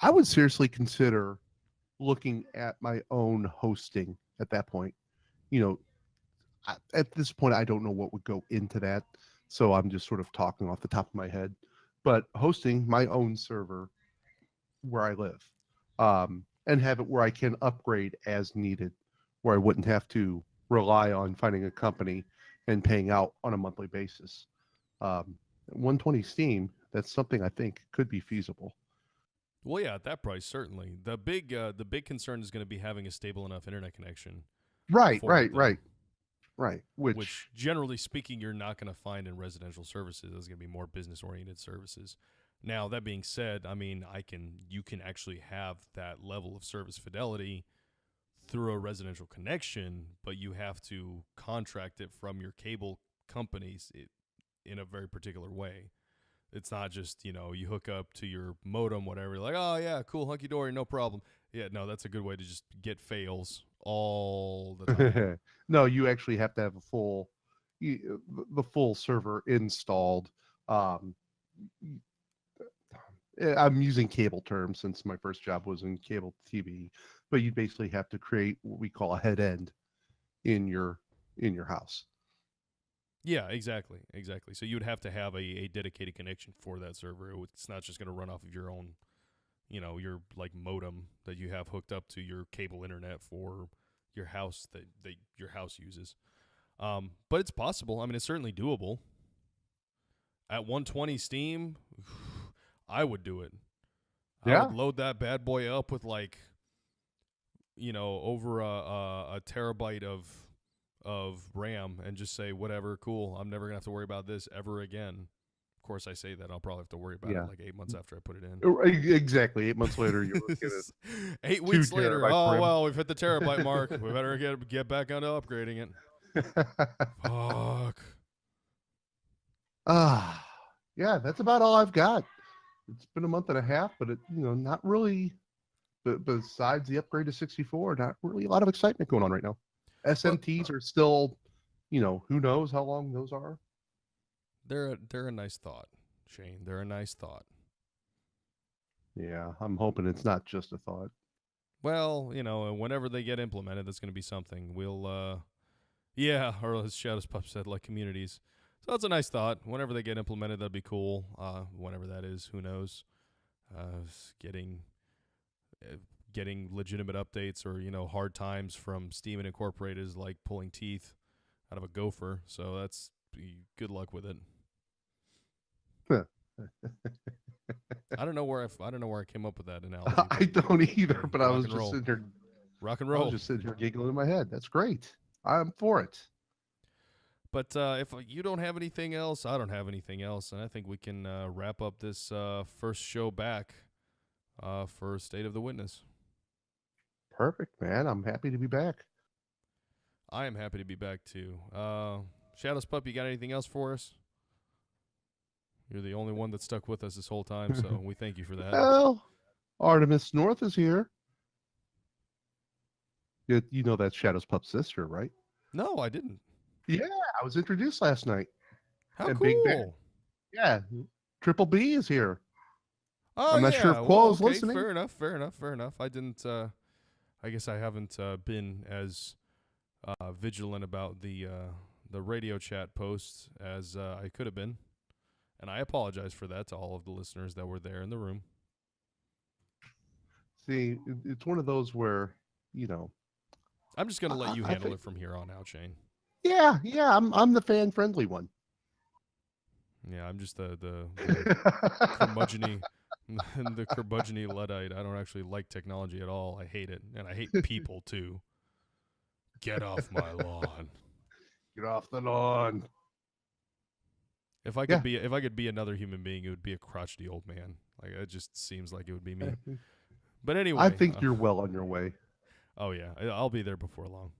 I would seriously consider looking at my own hosting at that point. You know, at this point, I don't know what would go into that. So I'm just sort of talking off the top of my head. But hosting my own server where I live, and have it where I can upgrade as needed, where I wouldn't have to rely on finding a company and paying out on a monthly basis. 120 Steam, that's something I think could be feasible. Well, yeah, at that price, certainly. The big concern is going to be having a stable enough internet connection Right, for it, right, though. right, right. Which, Which, generally speaking, you're not going to find in residential services. There's going to be more business-oriented services. Now, that being said, I mean, you can actually have that level of service fidelity through a residential connection, but you have to contract it from your cable companies in a very particular way. It's not just, you hook up to your modem, whatever, you're like, oh, yeah, cool, hunky dory, no problem. Yeah, no, that's a good way to just get fails all the time. no, you actually have to have a full, the full server installed. Um, I'm using cable terms since my first job was in cable TV, but you basically have to create what we call a head end in your house. Yeah, exactly, exactly. So you would have to have a dedicated connection for that server. It's not just going to run off of your own, your like modem that you have hooked up to your cable internet for your house that your house uses. But it's possible. I mean, it's certainly doable. At 120 Steam, I would do it. I would Yeah, load that bad boy up with like, over a terabyte of RAM and just say whatever, cool. I'm never gonna have to worry about this ever again. Of course, I say that I'll probably have to worry about it yeah, like 8 months after I put it in. exactly. 8 months later, you're looking at Eight two weeks later, terabytes oh RAM. well, we've hit the terabyte mark. We better get back onto upgrading it. Fuck. Ah, yeah, that's about all I've got. It's been a month and a half, but not really. But besides the upgrade to 64, not really a lot of excitement going on right now. Well, SMTs are still, who knows how long those are. they're a nice thought, Shane. They're a nice thought. Yeah, I'm hoping it's not just a thought. Well, whenever they get implemented, that's going to be something. Yeah, or as Shadows Pup said, like communities. So that's a nice thought. Whenever they get implemented, that'd be cool. Whenever that is, who knows? Uh, getting uh, getting legitimate updates or hard times from Steam and Incorporated is like pulling teeth out of a gopher. So that's good luck with it. I don't know where I came up with that analogy. I don't either, but I Rock was and just roll, sitting here. rock and I was roll. just sitting here giggling in my head. That's great. I'm for it. But if you don't have anything else, I don't have anything else, and I think we can wrap up this first show back for State of the Witness. Perfect, man. I'm happy to be back. I am happy to be back too. Shadows Pup, you got anything else for us? You're the only one that stuck with us this whole time, so we thank you for that. Well, Artemis North is here. You know that's Shadow's Pup's sister, right? No, I didn't. Yeah, I was introduced last night. How And Big Ben. cool! Yeah, Triple B is here. Oh I'm not sure yeah. if Well, Quo's okay. listening. Fair enough. Fair enough. Fair enough. I didn't. I guess I haven't been as vigilant about the radio chat posts as I could have been, and I apologize for that to all of the listeners that were there in the room. See, it's one of those where, I'm just gonna let you I handle think, it from here on out, Shane. yeah, I'm the fan friendly one. Yeah, I'm just the curmudgeony, the curmudgeony Luddite. I don't actually like technology at all. I hate it, and I hate people too. Get off my lawn. Get off the lawn. If I Yeah. could be another human being, it would be a crotchety old man. Like it just seems like it would be me. But I anyway, think you're well on your way. oh yeah, I'll be there before long.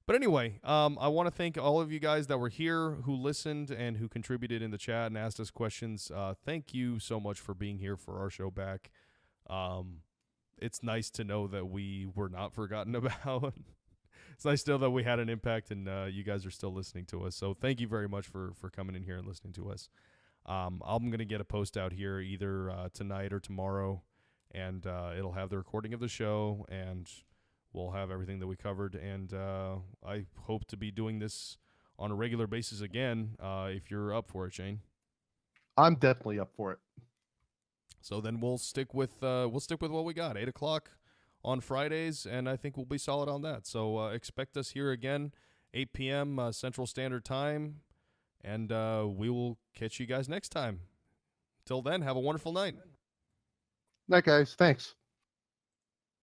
But anyway, I want to thank all of you guys that were here, who listened, and who contributed in the chat and asked us questions. Thank you so much for being here for our show back. It's nice to know that we were not forgotten about. It's nice to know that we had an impact and you guys are still listening to us. So thank you very much for coming in here and listening to us. I'm going to get a post out here either tonight or tomorrow, and it'll have the recording of the show, and we'll have everything that we covered. And I hope to be doing this on a regular basis again if you're up for it, Shane. I'm definitely up for it. So then we'll stick with what we got. 8 o'clock on Fridays, and I think we'll be solid on that. So expect us here again, 8 p.m. Central Standard Time, and we will catch you guys next time. Till then, have a wonderful night. Night, guys. Thanks.